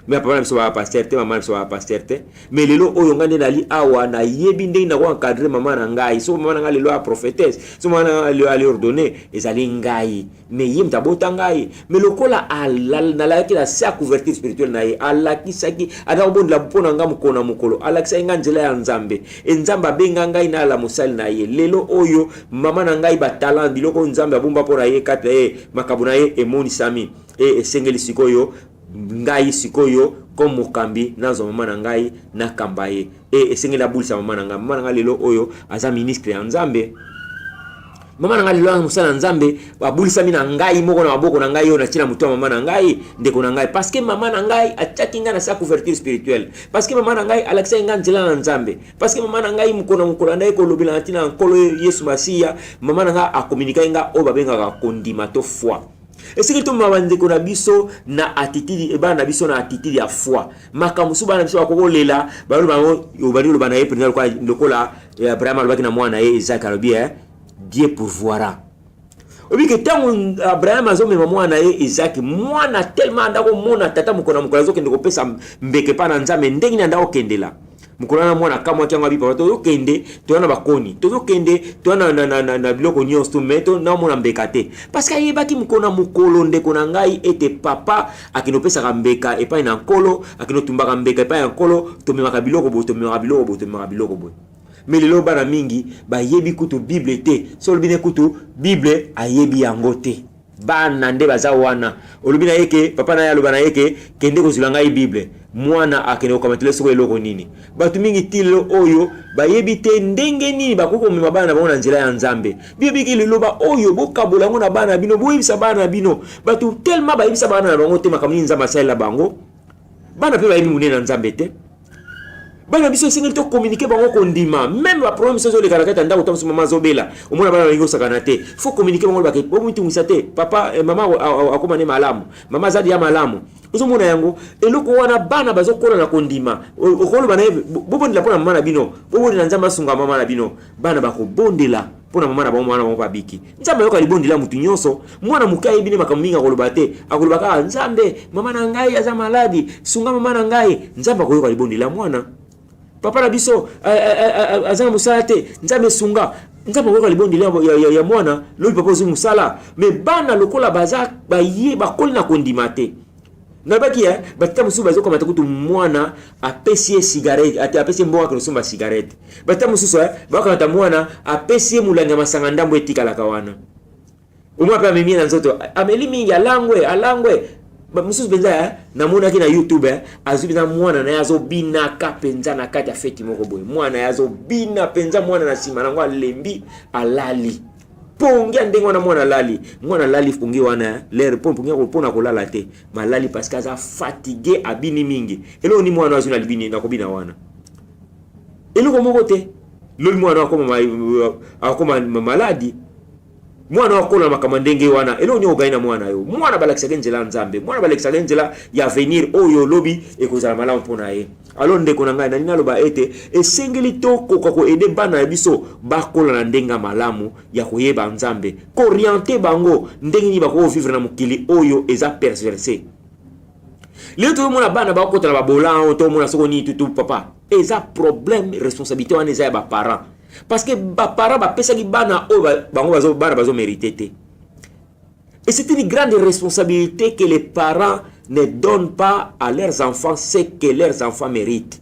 mais papa biso ba pasteur te mama biso ba pasteur te mais lelo oyo ngande nali awa na yebi ndenge na ko encadrer mama na ngai so mama na ngai lelo a prophétesse so mama na lelo ali ordonner ezali ngai mais yim tabota ngai mais lokola na la ki la sa couverture spirituelle na ye ala kisaki ada obond la pona ngam kona mukolo ala kisai nganjela ya Nzambe Nzamba benga ngai na la musali na ye lelo oyo mama na ngai ba talent biloko Nzambe abumba pona ye kate makabuna ye emoni sami esengeli sikoyo ngai sikoyo comme mokambi nazo mama na ngai na kambaye esengeli abulisa mama na ngai lelo oyo aza ministre ya Nzambe mama na ngai lelo musala nzambe babulisa mina ngai moko na maboko na ngai yo na tina mutu mama na ngai ndeko na ngai parce que mama na ngai ataki nga na sa couverture spirituelle parce que mama na ngai alakisa nga nzela na nzambe parce que mama na ngai mukona ndai ko lobela tina nkolo Yesu Masiya mama na ngai akomunika nga o babenga kondima to foi. Et ce que tout mama ndeko na biso na attitude bana na biso na attitude ya foi makamusu bana biso akoko lela balo bango obali lo bana yepena kwa lokola Abraham alobaki na mwana ye Isaac alobi Dieu pourvoira. Obi ke tango Abraham azomema mwana ye Isaac mwana tellement ndako mona tata mukona mukona zo kende ko pesa mbeke pa na nzambe ndenge na ndako kendela mukona na mwana kamwa kyango bipa to kende to na bakoni to kende to na biloko nyonso to meto na mona mbekate parce que yebaki mukona mukolo ndeko na ngai ete papa akinopesa ka mbeka epai na nkolo akinotumbaka mbeka epai na nkolo to memaka biloko bo to memaka biloko bo. Mais lelo bana mingi ba yebi kutu Bible te so lobine kutu Bible ayebi yango te bana nde baza wana olobina yeke papa na ya lobana yeke kende kozula ngai Bible mwana akene kokamatele soko eloko nini batu mingi tilo oyo ba yebi te ndenge nini bakoko mema bana baona nzela ya nzambe bibi ki liloba oyo bokabola ngona bana bino boyebisa bana bino batu tellement ba yebisa bana bango te makamini nzamba sala bango bana pe ba yebi munena nzambe te bana biso sengeli to communiquer bango kondima même ba problème sozo le karakata ndako to mama zobela omona bana bango sakana te faut communiquer bango bakay bo mutu musate papa mama akoma ne malamu mama zadi ya malamu ozo mona yango eloko wana bana bazokola na kondima okolo bana bobondela pona mama na bino bobondela nzamba sunga mama na bino bana bakobondela pona mama na bango mwana bango babiki nzamba yoka libondela mutu nyonso mwana mukai bine makaminga koloba te akolobaka nzambe mama na ngai aza maladi sunga mama na ngai nzamba koyoka libondela mwana papa na biso azana musala te nzambe sunga nzambe koyoka libondela ya mwana lobi papa ozu musala mais bana lokola baza baye bakoli na kondima te nabaki batata musu bazo komata kutu mwana apesi cigarette ati apesi mbonga ko somba cigarette batata musu bakamata mwana apesi mulanga masanga ndambo etikalaka wana umwa pa mimi na nzoto ameli mingi alangwe musu benza namona ki na YouTube azubina mwana na yazo bina ka penza na kati ya feti moko boy mwana yazo bina penza mwana na sima nango lembi alali pongia ndengo na mwana lali pongi wana l'air pongia ko pona ko lala te malali parce que aza fatigué abini mingi elo ni mwana azuna libini na ko bina wana elo ko moko te loli mwana akoma maladi mwana wakola makamandenge wana elo ni ogaina mwana yo mwana balakisa nzela nzambe mwana balakisa nzela ya venir oyo lobi ekozala malamu pona ye alo ndeko na ngai na nina loba ete esengeli to ko ede bana ya biso bakola na ndenga malamu ya koyeba nzambe ko orienter bango ndenge ni bako vivre na mukili oyo eza perverser leo to mona bana bakota na babola to mona soko ni tutu papa eza problème responsabilité wana eza ya ba parents parce que ba parents ba pesa ki bana o bango bazo mériter. Et c'est une grande responsabilité que les parents ne donnent pas à leurs enfants ce que leurs enfants méritent.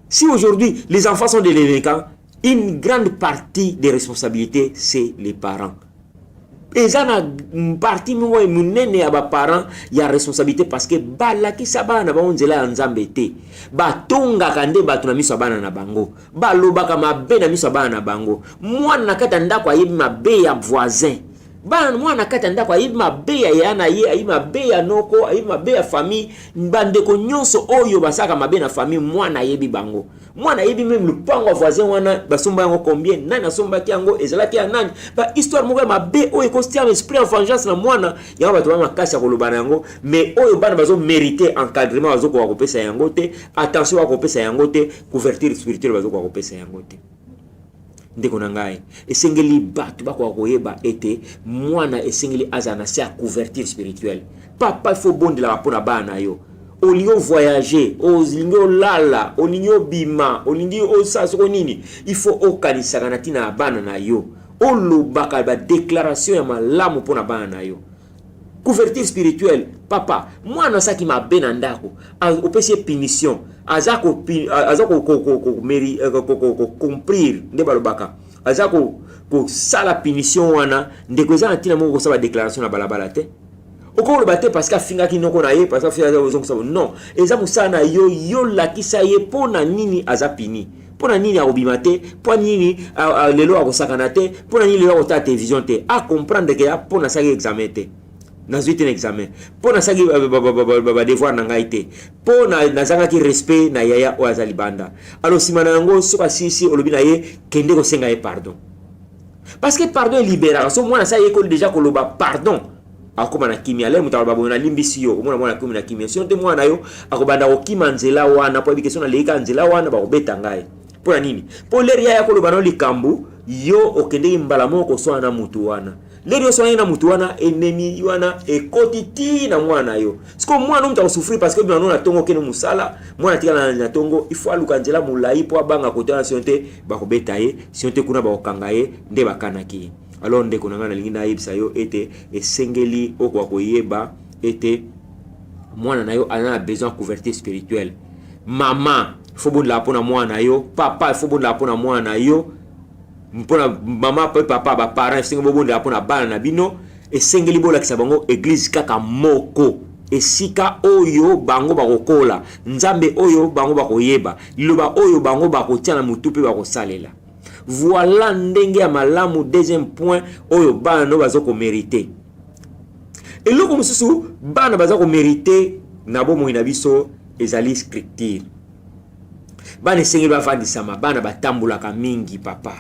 Si aujourd'hui les enfants sont des délinquants, une grande partie des responsabilités c'est les parents. Et ça na partie mo munene ya ba parents ya responsabilité parce que balaki sabana ba onzela nzambe te batonga kande batu na miso bana na bango balobaka mabe na miso bana na bango mwana kata ndako ayebi mabe ya voisin bana mwana kata ndako ayebi mabe ya yana ye ayebi mabe ya noko ayebi mabe ya famille bandeko nyonso oyo basaka mabe na famille mwana ayebi bango mwana ayebi même lupango voisin wana basomba yango combien nani asomba kiango ezalaki ya nani ba histoire moko mabe oyo kostia esprit en vengeance na mwana yango bato ba makasi kolobana yango mais oyo bana bazo mériter encadrement bazo ko kopesa yango te attention ba kopesa yango te couverture spirituelle bazo ko kopesa yango te ndeko na ngai esengeli batu bako koyeba ete mwana esengeli azana sia couverture spirituelle papa il faut bondela pona bana yo olingo voyager olingo lala olingo bima olingo osasoko nini il faut okanisa kana tina bana na yo olobaka ba déclaration ya malamu pona bana na yo couverture spirituelle papa mwana saki mabe na ndako opesi punition azako comprendre nde balobaka azako sala punition wana ndeko eza tina moko sala déclaration na balabala te okoloba te parce que afinga kinoko na ye parce que afinga ozongo sabo non eza musana yo lakisa ye pona nini aza pini pona nini akobima te, pona nini lelo akosakana te, pona nini lelo akota télévision te, a comprendre que pona saki examen te. Nazwi un examen pona saki ba devoir na ngai te, pona nazanga ki respect na yaya o azali banda. Alors simana yango soka sisi olobi na ye kende ko senga ye pardon. Parce que pardon est libération. Moi na sa école déjà ko loba pardon. Akoma na kimia le mutaba bo na limbisi yo omona mwana komi na kimia. Si on te mwana yo akobanda ko kimanzela wana po bikeso na leika nzela wana ba kobeta ngai. Pona nini? Po leria ya ko loba no likambu yo okende mbala moko so na mutu wana. Lerio so na mutu wana ennemi wana ekotiti na mwana yo. Siko mwana mta usufri parce que bino na tongo kene musala, mwana tika na tongo il faut aluka nzela mulai po abanga kotana sionte ba kobeta ye, sionte kuna ba okanga ye nde bakanaki. Alors ndeko na ngana lingina yebisa yo ete esengeli okwa koyeba ete mwana na yo ana besoin de couverture spirituelle. Maman faut bon la pona mwana yo, papa faut bon la pona mwana yo. Mpona mama papa ba parents singo bonde apona bana na bino esengeli bola kisabango église kaka moko esika oyo bango bakokola nzambe oyo bango bakoyeba liloba oyo bango bakotia na mutu pe bakosalela. Voilà ndenge ya malamu. Deuxième point oyo bana no bazoko mériter eloko mususu bana bazako mériter na bomo ina biso ezali scripture. Bana esengeli bafandisama bana batambulaka mingi papa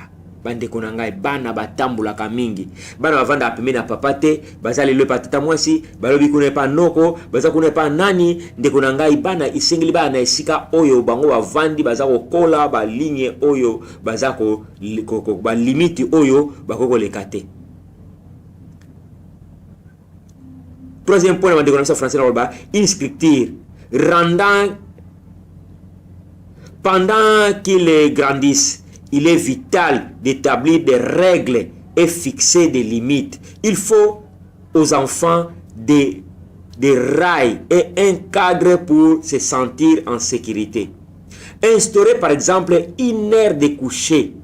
bande konangai bana batambulaka mingi bana bavanda apeme na papa te bazali le patata mwasi balobi kune pa noko baza kune pa nani nde konangai bana isengeli bana esika oyo bango bavandi baza kokola ba ligne oyo baza ko ba limite oyo bakoko lekate. Troisième point, de connaissance français une scripture rendant pendant qu'ils grandissent. Il est vital d'établir des règles et fixer des limites. Il faut aux enfants des rails et un cadre pour se sentir en sécurité. Instaurez par exemple une heure de coucher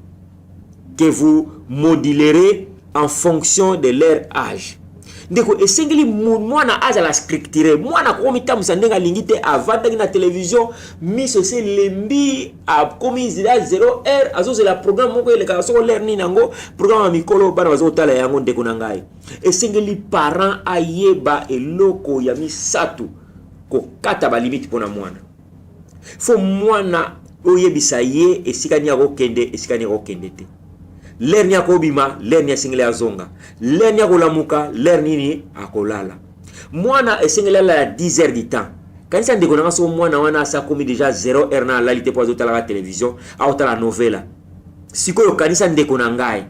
que vous modulerez en fonction de leur âge. Ndeko esengeli mwana aza la scripture mwana komita musandenga lingite avanda na télévision miso se lembi a komi 0h azo la programme moko ele ka so ler ni nango programme mikolo bana bazo tala yango ndeko na ngai esengeli parent ayeba eloko ya misatu ko kata ba limite pona mwana fo mwana oyebisa ye esikani ya kokende esikani ya kokende te. Lernia kobima, lernia singele azonga. Lernia kolamuka, lernini akolala. Mwana esingele la 10 heures du temps. Kanisa ndeko na so mwana wana sa komi déjà 0h na la lite po azotala la télévision, aotala novela. Sikoyo kanisa ndeko na ngai.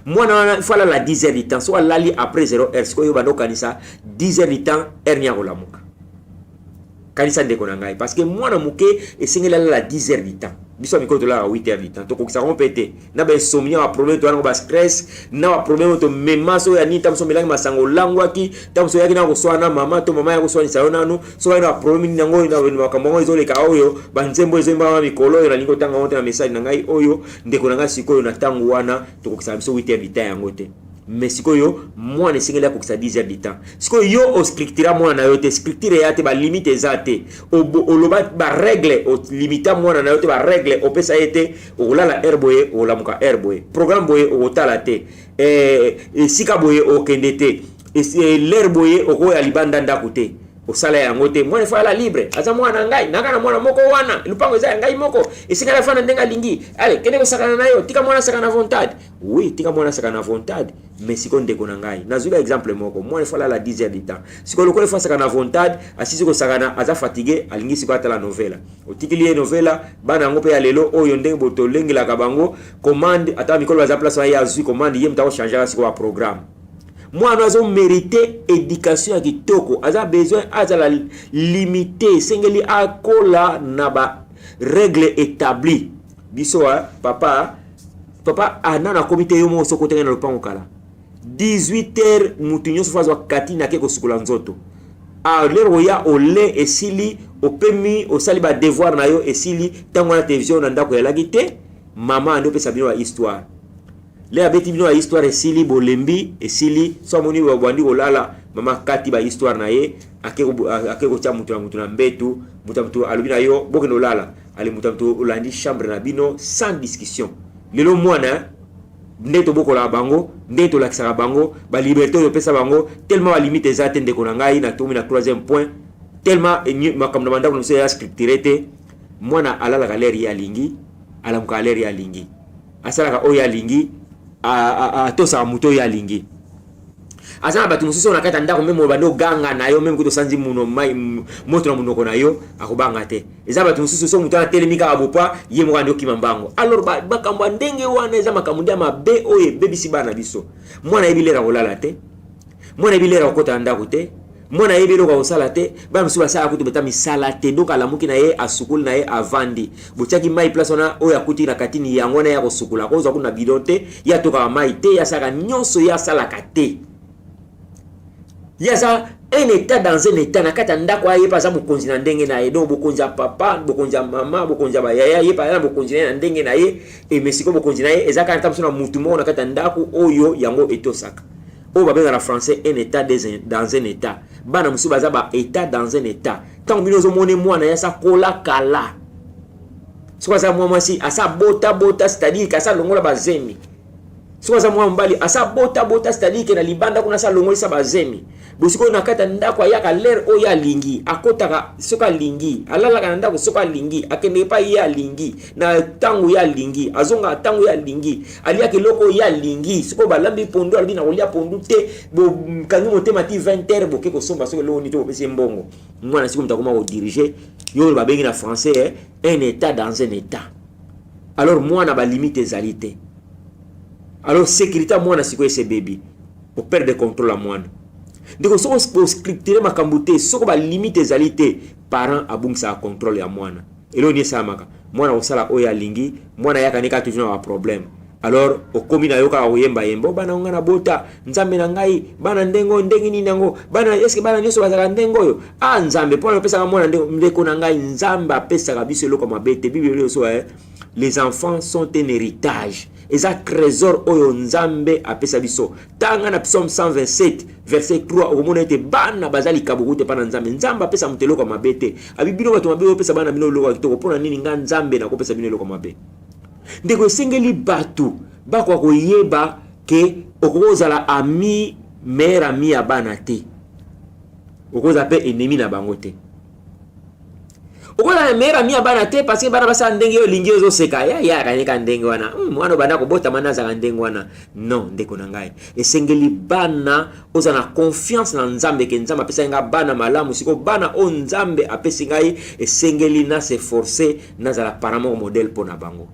Mwana wana fala la 10 heures du temps, so lali après 0h, sikoyo bando kanisa 10 heures du temps ernia kolamuka. Kanisa ndeko na ngai parce que mwana muke esingele la 10 heures du temps. Biso mikolo la 8 heures du temps to kokisa rompete na ba insomnia ba problème to na ba stress na ba problème to memaso ya ni tamso melangi masango langwaki tamso yaki na koswana mama to mama ya koswani saona no so na problème ni ngo na makambo ezole ka oyo banzembo ezemba ma mikolo yo na lingo tanga wote na message na ngai oyo ndeko na ngai sikoyo na tangu wana to kokisa biso 8 heures du temps yango te. Mais sikoyo mwana esengeli kokisa 10 heures du temps. Sikoyo yo o scriptura mwana na yo te scripture ya te ba limite ezate o loba ba règle o limita mwana na yo te ba règle o pesa ete o lala herboye o lamuka herboye programme boye o tala te sika boye o kendete l'herboye o ko ya libanda ndako te o sala yango te mwana fa la libre aza mwana ngai nakana mwana moko wana lupango eza ngai moko esika fana ndenga lingi ale kende ko sakana na yo tika mwana sakana vontade oui tika mwana sakana vontade mais siko ndeko na ngai nazuka exemple moko mwana fa la 10 heures du temps siko lokole fa sakana vontade asisi ko sakana aza fatigué alingi siko atala novela o tikili novela bana ngo pe ya lelo oyo ndenge boto lengela kabango commande ata mikolo baza place ya azui commande yem ta changer siko wa programme. Moi, nous avons mérité éducation à kitoko. Nous avons besoin de la limiter. Sengeli a kola naba règle établie. Biso papa anana komite yomo soko tenga na lupango kala. 18h mutunyo sofazo kati na keko sukula nzoto. A lero ya ole esili opemi osali ba devoir na yo esili tango na télévision na ndako ya lagite mama ndo pesa bino wa histoire. Le abeti bino la histoire esili bolembi esili so moni wa bwandi olala mama kati ba histoire na ye akeko tia mutu na mbetu mutu alubina yo bokeno lala ali mutamto olandi chambre na bino sans discussion lelo mwana nde tobokola bango nde tolakisaka bango liberté topesa bango tellement balimite eza te ndeko na ngai na tomi na troisième point tellement makambo na bandako na biso ya scripture te mwana alalaka lere ye alingi alamuka lere ye alingi asalaka oyo alingi atosaka moto oyo alingi aza na bato mosusu na kati ya ndako meme bando ganga na yo meme kuto sanzi muno mai moto na munoko na yo akobanga te eza bato mosusu so moto atelemi kaka bopa ye moko andi okima mbango alors makambo ya ndenge wana eza makambo nde ya mabe oyo ebebisi bana biso mwana yebi lera kolala te mwana yebi lera kokota na ndako te mwana yebi eloko kosala te bana mosusu basala kutu beta misala te donc alamuki na ye asukuli na ye avandi botiaki mai place wana oyo akuti na katini yango wana ya kosukula akozwa kuna bidon te ye atokaka mai te ye asalaka nyonso ye asalaka te il y a ça un état dans un état na kata ndako aye pa za mokonzi na ndenge na ye donc bokonzi ya papa bokonzi ya mama bokonzi ya bayaya ye pa na bokonzi na ndenge na ye et mesiko bokonzi na ye ezaka ntamso na mutu moko na kata ndako oyo yango etosaka oyo babenga na français un état dans un état bana mosusu baza ba état dans un état ntango bino ozomona mwana ya sa kola kala soki aza mwa mwasi asa bota c'est-à-dire kasa longola bazemi soki aza mwa mobali asa bota c'est-à-dire ke na libanda kuna asa longolisa bazemi bosiko na kata ndako ayaka lere oyo alingi akotaka soki alingi alalaka na ndako soki alingi akende pa ye alingi na ntango ye alingi azonga ntango ye alingi aliaka eloko oyo ye alingi soki balambi pondu alobi na kolia pondu te bokangi motema ti 20h boke kosomba soki eloko nini to bopesi mbongo mwana siko moto akoma kodirige yo babengi na français un état dans un état alors mwana balimite ezali te alors sécurité ya mwana sikoyo ese bebi operde contrôle ya mwana ndeko soko oscriptere makambo te soko balimite ezali te parent abungisaka contrôle ya mwana eloko nini esalamaka mwana kosala oyo alingi mwana yaka ndeka toujours na baproblème alors okomi na yo kaka koyembayemba bana ngo na bota nzambe na ngai bana ndengo ndenge nini yango bana eske bana nyonso bazalaka ndenge oyo nzambe mpona opesaka mwana ndeko na ngai nzambe apesaka biso eloko mabe te bible oyo so les enfants sont un héritage eza trésor oyo nzambe apesa biso tanga na psaume 127 verset 3 okomona ete bana bazali kabuku te pana nzambe apesa moto eloko mabe te abibino bato mabe opesa bana bino eloko ya kitoko mpona nini nga nzambe nakopesa bino eloko mabe ndeko esengeli bato bakoka koyeba ke okozala ami meilleur ami ya bana te okozala mpe ennemi na bango te okozala meilleur ami ya bana te parce que bana basala ndenge oyo lingi ozoseka ya akanyeka ndenge wana mwana obanda kobotama nde azala ndenge wana non ndeko na ngai esengeli bana ozala na confiance na nzambe ke nzambe apesaki ngai bana malamu siko bana oyo nzambe apesi ngai esengeli na se force nazala parent moko modele mpo na bango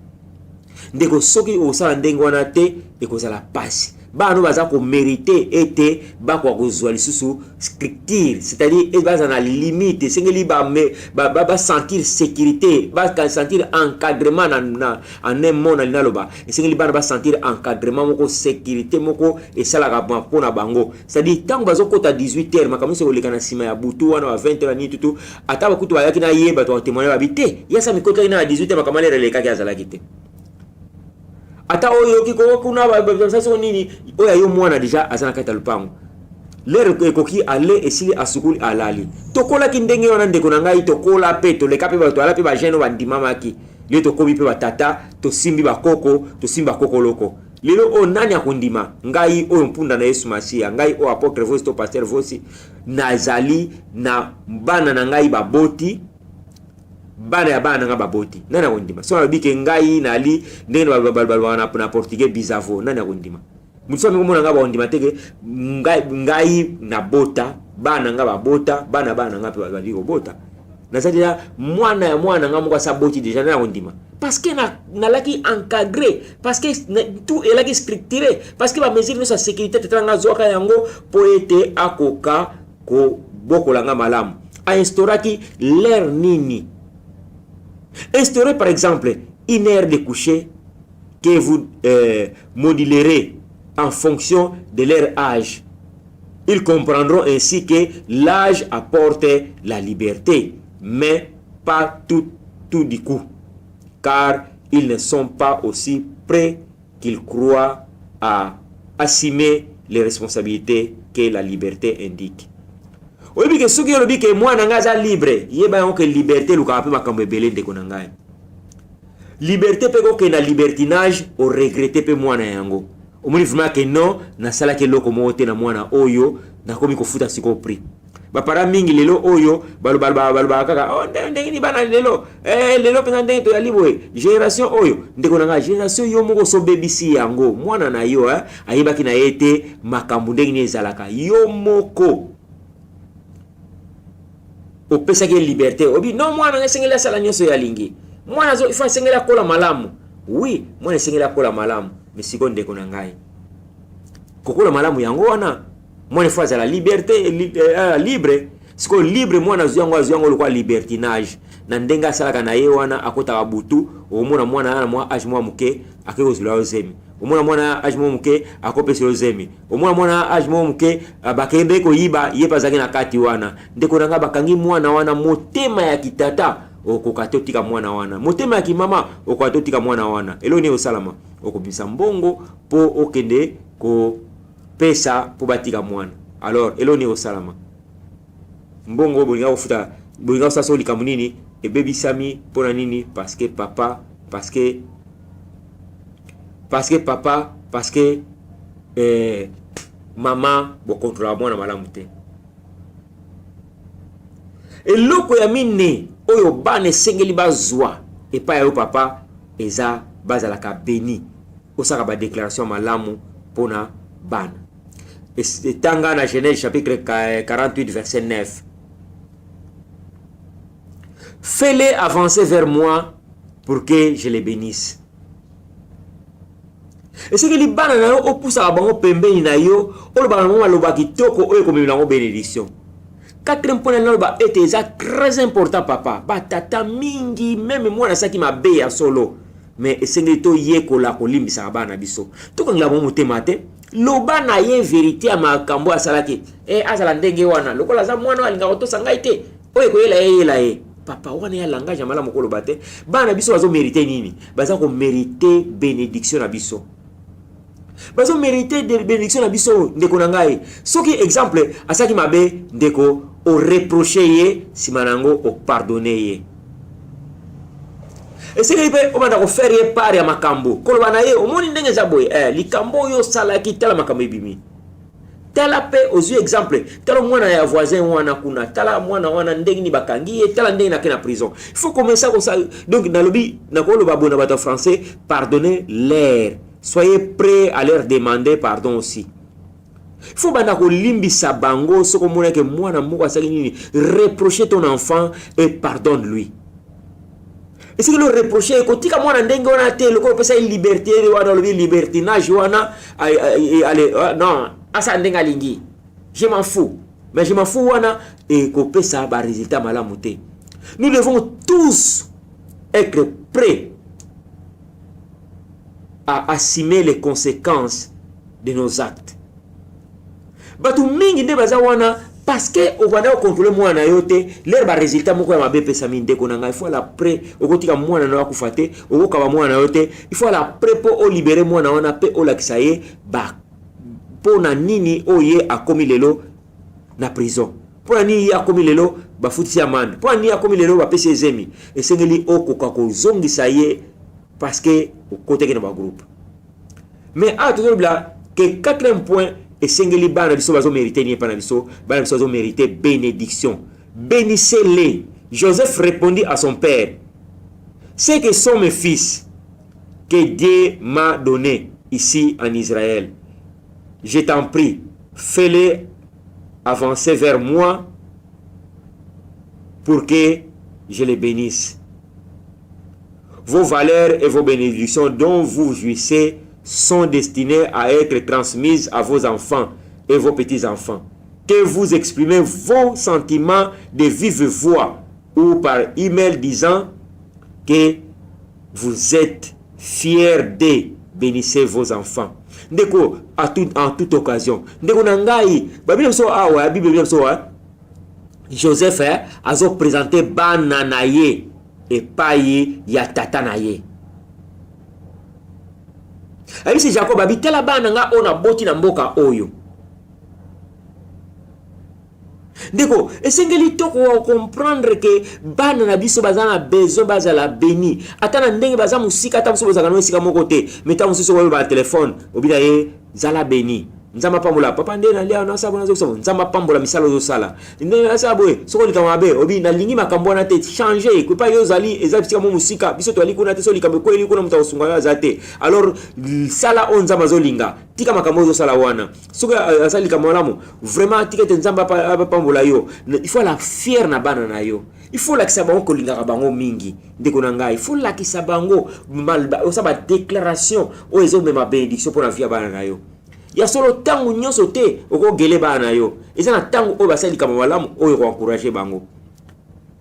ndeko soki osala ndenge wana te ekozala pasi bano baza ko mériter ete bakoka kozwa lisusu scripture c'est-à-dire baza na limite sengeli ba sentir sécurité ba sentir encadrement na en un monde na linaloba sengeli bana ba sentir encadrement moko sécurité moko esalaka mpona bango c'est-à-dire tango bazokota 18h makambo so koleka na sima ya butu wana ba 20h ni tutu ata bakutu bayaki na yeba to témoigner babite yasa mikota ina 18h makambo lere lekaki azalaki te ata oyo kiko kuna basaso nini oya yo mwana deja azana kata lupango lere ekoki ale esili asukuli alali tokola ki ndenge wana ndeko na ngai tokola pe to leka pe bato ala pe ba jeune bandimamaki le tokobi pe batata to simbi bakoko to simba koko loko lelo o nani akondima ngai oyo mpunda na Yesu Masia ngai o apôtre vosi to pasteur vosi nazali na bana na ngai baboti bana ya bana nga baboti nani akondima so nabike ngai nali ndenge na portugais bizavo nani akondima muso miko nga baondima teke ngai na bota bana nga babota bana nga pe bali ko bota nazali ya mwana nga moko saboti déjà nani akondima parce que na laki encadré parce que tout est laki structuré parce que ba mesure de sa sécurité tetanga zoka yango po ete akoka ko bokola nga malamu a instauraki l'air nini. Instaurez par exemple une heure de coucher que vous modulerez en fonction de leur âge. Ils comprendront ainsi que l'âge apporte la liberté, mais pas tout du coup, car ils ne sont pas aussi prêts qu'ils croient à assumer les responsabilités que la liberté indique. Oyebi ke soki olobi ke mwana nga za libre yeba yango ke liberté luka pe makambo ebele ndeko na ngai liberté pe ko ke na libertinage o regretter pe mwana yango omoni vraiment que non na sala ke loko mo te na mwana oyo na komi ko futa siko prix ba para mingi lelo oyo balba kaka oh ndenge ni bana lelo lelo pena ndenge to yaliboe génération oyo ndeko na nga génération yo moko so bebisi yango mwana na yo ayebaki na yete makambu ndenge ni ezalaka yo moko opesa ke liberté obi non mwana ngesengela sala nyoso ya lingi mwana zo ifa sengela kola malamu oui mwana sengela kola malamu mais siko ndeko na ngai kokola malamu yango wana mwana fa za la liberté libre siko libre mwana zuyango lokwa libertinage na ndenga salaka na ye wana akota butu omona mwana na mwa age mwa muke akeko zula ozemi omona mwana age mwa muke akopesa ozemi omona mwana age mwa muke bakende ko yiba yepa zaki na kati wana ndeko nanga bakangi mwana wana motema ya kitata okokatotika mwana wana motema ya kimama okokatotika mwana wana eloni osalama okobisa mbongo po okende ko pesa po batika mwana alors eloni osalama mbongo bolinga ofuta bolinga osaso likamu nini ebebisami pona nini parce que papa parce que mama bo contrôler mwana malamu te eloko ya mine oyo bane sengeli bazwa epa ya papa eza bazalaka béni osaka ba déclaration malamu pona bana etanga na Genèse chapitre 48 verset 9 fais-les avancer vers moi pour que je les bénisse. Et c'est que les bana na yo opusa bango pembeni na yo olo bana mo maloba kitoko oyo komela ngo bénédiction. Quatrième point na loba était très important papa ba tata mingi même moi na saki mabe ya solo mais esengeli to yekola kolimbisa bana biso to kangla mo motema te loba na ye vérité ya makambo asalaki azala ndenge wana lokola za mwana alinga kotosa ngai te oyo koyela ye papa wana ya langage ya malamu koloba te bana biso bazo mériter nini baza ko mériter bénédiction na biso bazo mériter de bénédiction na biso ndeko na ngai soki exemple asaki mabe ndeko o reprocher ye simanango o pardonner ye esengeli pe omanda ko faire ye part ya makambo koloba na ye omoni ndenge za boye likambo yo salaki tala makambo ebimi tala pe ozu exemple tala mwana ya voisin wana kuna tala mwana wana ndenge ni bakangi ye tala ndenge na ke na prison il faut commencer comme ça donc nalobi nakoloba bona bato français pardonner leur soyez prêts à leur demander pardon aussi il faut banda ko limbisa bango soko mona ke mwana moko asaki nini reprocher ton enfant et pardonne lui. Et si le reprocher kotika mwana ndenge wana te loko pesa liberté wana lobi libertinage wana allez non asa ndenga lingi je m'en fous mais je m'en fous wana et ko pesa ba résultat malamu te. Nous devons tous être prêts à assumer les conséquences de nos actes. Batu mingi nde baza wana parce que au banda contrôler mwana yote leur ba résultat moko ya mabe pesa minde ko nanga il faut la prêt okotika mwana na wakufate okokaba mwana yote il faut la prêt pour o libérer mwana wana pe o lakisaye ba pona nini oye akomi lelo na prison pona nini akomi lelo ba futisi amande pona nini akomi lelo ba pesa ezemi esengeli okoka ko zongisa ye parce que okoteke na ba groupe mais a toujours bla que quatrième point esengeli bana biso bazo mériter ni pana biso bana biso bazo mériter bénédiction bénissez-les. Joseph répondit à son père c'est que sont mes fils que Dieu m'a donné ici en Israël, je t'en prie fais-les avancer vers moi pour que je les bénisse. Vos valeurs et vos bénédictions dont vous jouissez sont destinées à être transmises à vos enfants et vos petits-enfants. Que vous exprimez vos sentiments de vive voix ou par email disant que vous êtes fiers de bénissez vos enfants. Ndeko en toute occasion. Ndeko nangai, babila so awa Bible so Joseph azo présenté bana na ye et paye ya tata na ye. Abi si Jacob abi tela bana nga ona boti na mboka oyo. ndeko esengeli toko comprendre que bana na biso bazana besoin bazala béni atana ndenge baza musika ata biso bazaka no esika moko te meta mususu ko ba téléphone obida ye zala béni nzamba pambola papa nde na lia na sabona zo nzamba pambola misalo zo sala nde asabo soko likama be obi na lingi makambo na te changer ko pa yo zali ezabisika mo musika biso to ali kuna te so likambe ko eli kuna muta osunga ya zate alors sala on nzamba zo linga tika makambo zo sala wana soko asali kama malamu vraiment tika te nzamba pambola yo il faut la fier na bana na yo il faut la kisabango ko linga bango mingi ndeko na ngai il faut la kisabango malba osaba déclaration o ezo mema bénédiction pour la vie bana na yo ya solo tangu nyonso te oko gele bana yo eza na tangu o basali kama malamu o ko encourager bango.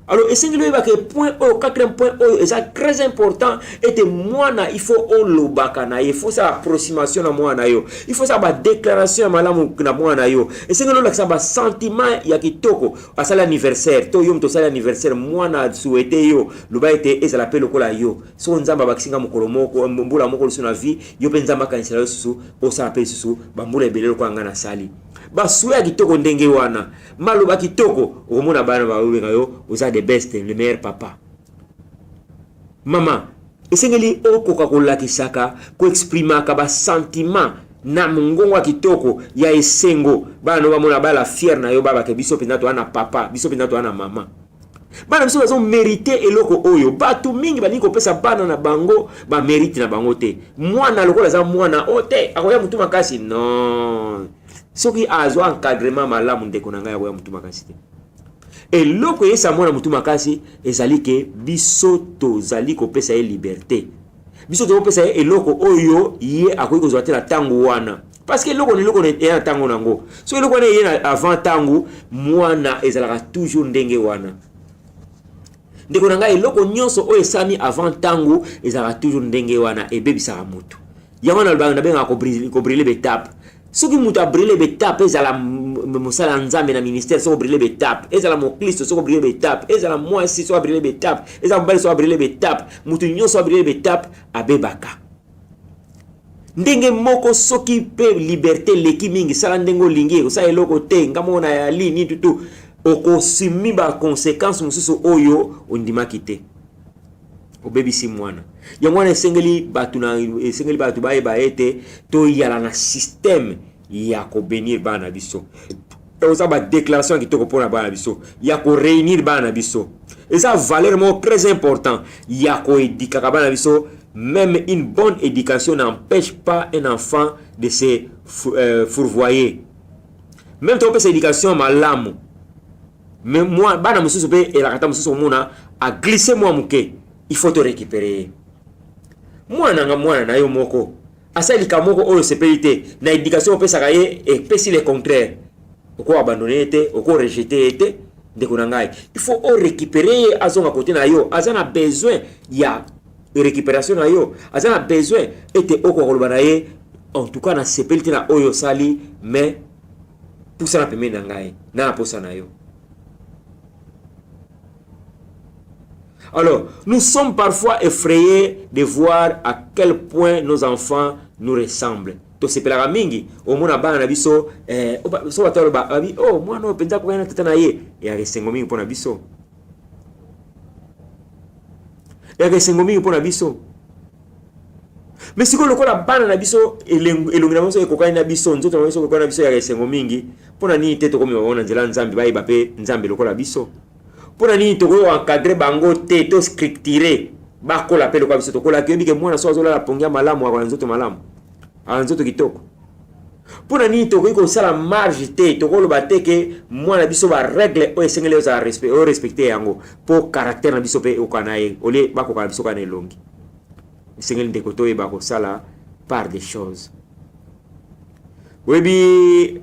Alors essengeli ba ke point o quatrième point o eza très important et mwana il faut on lobaka na il faut ça approximation na mwana yo il faut ça ba déclaration malamu na mwana yo essengeli la ça ba sentiment ya kitoko asala anniversaire to yo mto sala anniversaire mwana souhaité yo loba ete eza la pelo kola yo so nzamba bakisinga mokolo moko mbula moko lusu na vie yo penzamba kanisala yo susu o sa pe susu ba mbula ebelelo ko ngana sali ba suya kitoko ndenge wana maloba kitoko omona bana ba wenga yo oza the best le meilleur papa mama esengeli okoka kolakisaka ko exprimaka ba sentiment na mungongo kitoko ya esengo bana bamona bala fier na yo baba ke biso pinda to ana papa biso pinda to ana mama bana biso bazo mériter eloko oyo batu mingi bali ko pesa bana na bango ba mérite na bango te mwana lokola za mwana ote akoya mutu makasi non soki azwa encadrement malamu ndeko na ngai akoya mutu makasi te eloko yesa mwana mutu makasi ezali ke biso tozali kopesa ye liberté biso tozopesa ye eloko oyo ye akoki kozwa te na tango wana parce que eloko na tango nango so eloko wana ye na avant tango mwana ezalaka toujours ndenge wana ndeko na ngai eloko nyonso oyo esami avant tango ezalaka toujours ndenge wana ebebisaka mutu yango na lobanga nabenga ko brûler betape soki mutu a brûler betape ezala mosala nzambe na ministère soko brûler betape ezala mo Kristo soko brûler betape ezala mwasi soko brûler betape ezala mobali soko brûler betape mutu nyonso a brûler betape abebaka ndenge moko soki pe liberté leki mingi sala ndenge olingi osala eloko te ngamona ya lini tutu okosimi ba conséquences mususu oyo ondimaki te obebisi mwana ya mwana esengeli batu bayeba ete to yala na système ya ko bénir bana biso oza ba déclaration kitoko pona bana biso ya ko réunir bana biso eza valeur mo très important ya ko éduquer bana biso. Même une bonne éducation n'empêche pas un enfant de se fourvoyer. Même ton père éducation malamu mais moi bana mususu pe elakata mususu mona a glisser moi muke il faut te récupérer mwana na yo moko asali ka moko oyo sepelité na éducation pe sakaye et pesi le contraire oko abandonner te oko rejeter te ndeko na ngai il faut o récupérer azonga côté na yo azana besoin ya récupération na yo azana besoin ete oko koloba na ye en tout cas na sepelité na oyo sali mais pour ça na pemé na ngai na posa na yo. Alors, nous sommes parfois effrayés de voir à quel point nos enfants nous ressemblent. To sepelaka mingi, o mona bana na biso so batalo ba abi oh mwana o penza ko yana tata na ye ya resengo mingi pona biso. Ya resengo mingi pona biso. Mais siko lokola bana na biso elongi na biso ekokani na biso nzoto na biso ekokani na biso ya resengo mingi pona ni te to komi babona nzela nzambe bayi bape nzambe lokola biso. Pona ni to ko encadrer bango te to scripturer ba ko la pelo kwa biso to ko la kebi ke mwana so azola la pongia malamu akona nzoto malamu nzoto kitoko pona ni to ko sala marge te to ko lo bateke mwana biso ba règle o esengele za respecter yango po caractère na biso pe o kana ye ole ba ko kana biso kana elongi esengele ndeko to e ba ko sala par des choses webi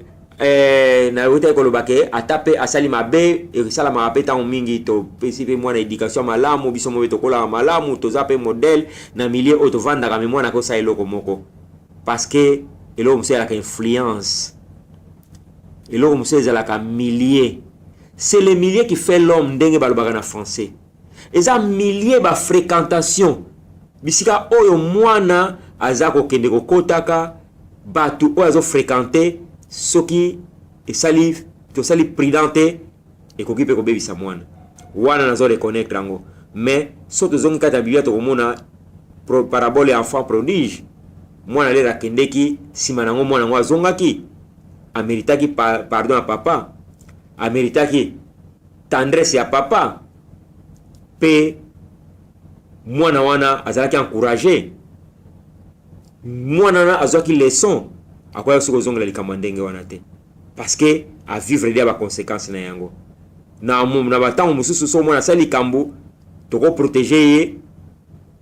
na wote ko lobake atape asali mabe e sala mabe ta mingi to pesipe mwana éducation malamu biso mo to kola malamu to zape modèle na milieu auto vanda ka mwana ko sa eloko moko parce que eloko mse la ka influence eloko mse la ka milieu c'est le milieu qui fait l'homme ndenge balobaka na français eza milieu ba fréquentation bisika oyo mwana azako kende ko kotaka batu oyo azo fréquenter soki esali to sali prudente ekoki pe kobebisa mwana wana nazo reconnaitre yango. Mais so tozongi kati ya biblia tokomona parabole ya enfant prodige, mwana lera kendeki nsima nango mwana ngo azongaki ameritaki pardon ya papa, ameritaki tendresse ya papa, pe mwana wana azalaki encouragé, mwana wana azwaki leçon akoya soki ozongela likambo ndenge wana te, parce que a vivre dia ba conséquences na yango na batango mosusu so mwana asali likambo toko protéger ye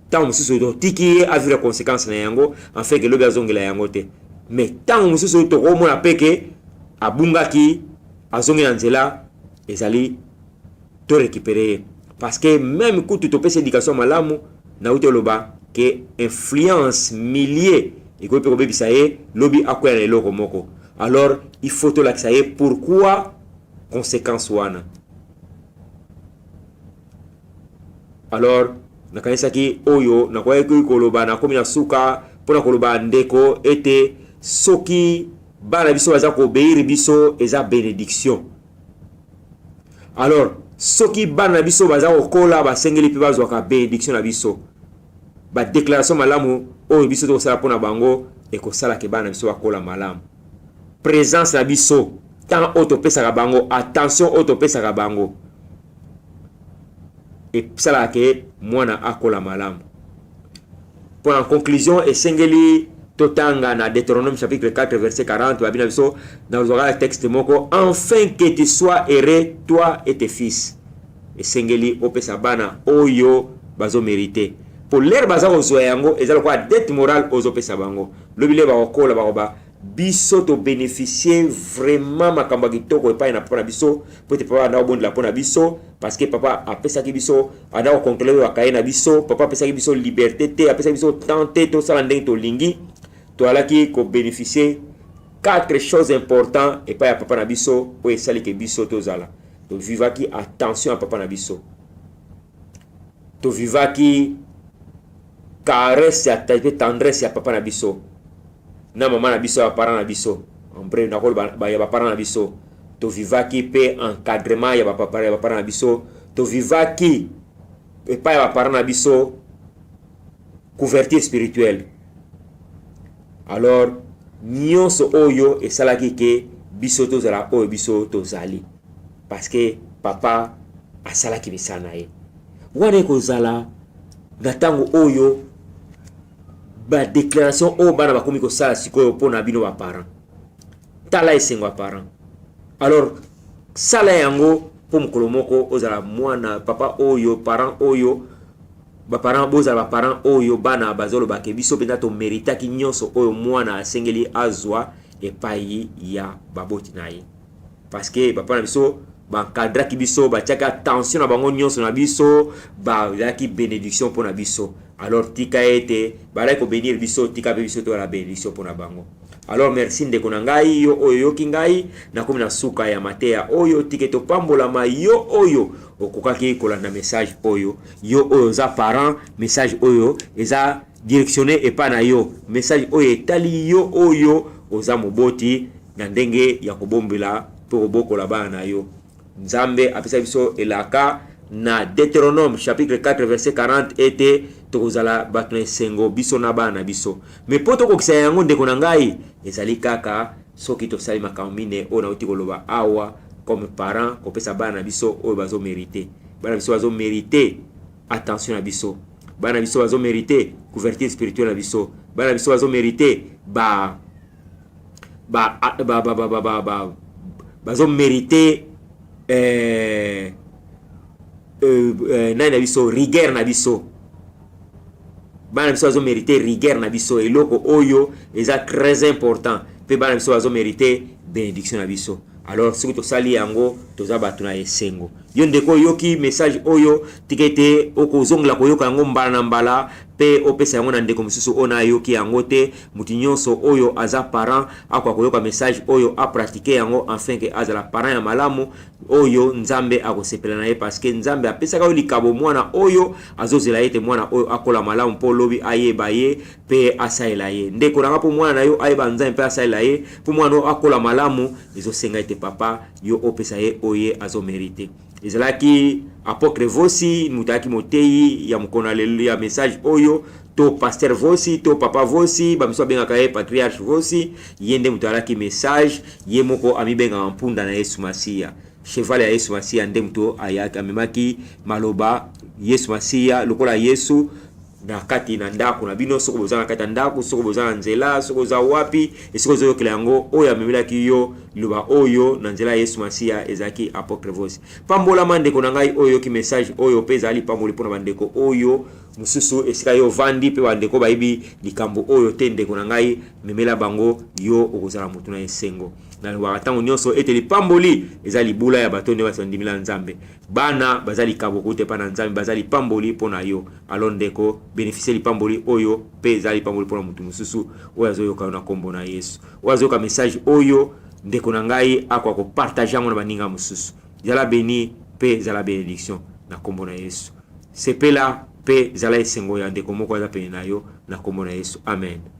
tango mosusu totiki ye a vivre conséquences na yango en fait que lobi azongela yango te. Mais tango mosusu toko mona peke abungaki azongi na nzela ezali to récupérer, parce que même kutu topesa éducation malamu na uti oloba que influence millier eko pe kobebisa ye lobi akoya na eloko moko. Alors il faut to lakisa ye pourquoi conséquence wana. Alors nakanisaki oyo nakoya koloba na komi na suka pona koloba ndeko ete soki bana biso baza ko obéir biso eza bénédiction. Alors soki bana biso baza kokola basengeli pe bazwaka bénédiction na biso, ba déclaration malamu oyo biso tokosala pona bango ekosala ke bana biso bakola malamu. Présence na biso tant autopesaka bango, attention autopesaka bango et sala ke mwana akola malamu. Pour en conclusion, esengeli totanga na Deutéronome chapitre 4 verset 40 babina biso dans le texte moko, enfin que tu sois heureux toi et tes fils. Esengeli opesa bana oyo bazo mérité. Pour l'air baza ozwa yango ezalo kwa dette morale ozopesa bango. Lobile ba okola ba biso to bénéficier vraiment makamba kitoko epai na pona biso po te papa na bondi la pona biso, parce que papa apesa ki biso ana ko contrôler wa kaina biso, papa apesa ki biso liberté te, apesa biso tenter to sala ndenge to lingi to alaki ko bénéficier quatre choses importantes epai ya papa na biso po esali ke biso to zala to vivaki attention à papa na biso, to vivaki caresse ya tendresse ya papa na biso na maman na biso ya parents na biso ombre na kol ba ya parents na biso, to vivaki pe encadrement ya papa ya parents na biso, to vivaki epa ya parents na biso couverture spirituelle. Alors nyonso oyo esalaki ke biso to zala oyo biso to zali, parce que papa asalaki misana ye wana ko zala na tango oyo ba déclaration o bana bakomi ko sala sikoyo pona bino ba parents tala esengo ba parents. Alors sala yango po mokolo moko ozala mwana papa oyo parents oyo ba parents bozala ba parents oyo bana bazolo bake biso penda to méritaki nyonso oyo mwana asengeli azwa epai ya baboti na ye, parce que papa na biso ba kadraki biso ba tiaka attention na bango nyonso na biso ba yaki bénédiction pona biso. Alors tika ete balai ko bénir biso tika be biso to la bénédiction pona bango. Alors merci ndeko na ngai yo oyo kingai na komi na suka ya Mateya oyo tiketo pambola ma yo oyo okokaki kolanda message oyo yo oyo za parent, message oyo eza directionné epa na yo, message oyo etali yo oyo oza moboti na ndenge ya kobombela po bokola bana na yo. Nzambe apesa biso elaka na Deutéronome chapitre 4 verset 40 ete tokozala bato na esengo biso na bana biso. Mais po tokokisa yango ndeko na ngai ezali kaka soki tosali makambo mine oyo nauti koloba awa comme parent kopesa bana biso oyo bazo mérité. Bana biso bazo mérité attention na biso, bana biso bazo mérité couverture spirituelle na biso, bana biso bazo mérité bazo mérité na biso rigueur na biso, bana biso bazo mérité rigueur na biso eloko oyo eza très important, pe bana biso bazo mérité bénédiction na biso. Alors soki tosali yango toza bato na esengo. yo ndeko yoki message oyo tikete okozongla koyoka yango mbala na mbala pe opesa yango na ndeko mosusu ona yoki yango te. Mutu nyonso oyo aza parent akwa koyoka message oyo a pratiquer yango afin que azala parent ya malamu oyo nzambe akosepela na ye, parce que nzambe apesaka yo likabo mwana oyo azozela ye te mwana oyo akola malamu mpo lobi ayeba ye pe asalela ye. Ndeko nanga po mwana na yo ayeba nzambe pe asalela ye po mwana oyo akola malamu ezosenga ete papa yo opesa ye oye azomerite. Ezalaki apôtre vosi mutaki motei ya mukona lelu ya message oyo to pasteur vosi to papa vosi bamiso bengaka ye patriarche vosi yende mutalaki message ye moko amibenga mpunda na Yesu Masia cheval ya Yesu Masia nde muto ayaka amemaki maloba Yesu Masia lokola Yesu na kati na ndako na bino soko bozana kati ndako soko bozana nzela soko za wapi esiko zo yokela yango oyo amemelaki yo loba oyo na nzela Yesu Masia ezaki apôtre vosi pambola mandeko na ngai oyo ki message oyo peza ali pamoli pona bandeko oyo mususu esika yo vandi pe bandeko baibi likambo oyo te ndeko na ngai memela bango yo okozala mutu na esengo na watango nyonso ete lipamboli ezali bula ya bato nde basondimila nzambe bana bazali kabo kote pa na nzambe bazali pamboli pona yo alors ndeko bénéficier lipamboli oyo pe ezali pamboli pona mutu mususu oyo azoyoka na kombo na Yesu oyo azoyoka message oyo ndeko na ngai akwa ko partager ngo na baninga mususu zala béni pe zala bénédiction na kombo na Yesu sepela pe zala esengo ya ndeko moko aza pene na yo na kombo na Yesu amen.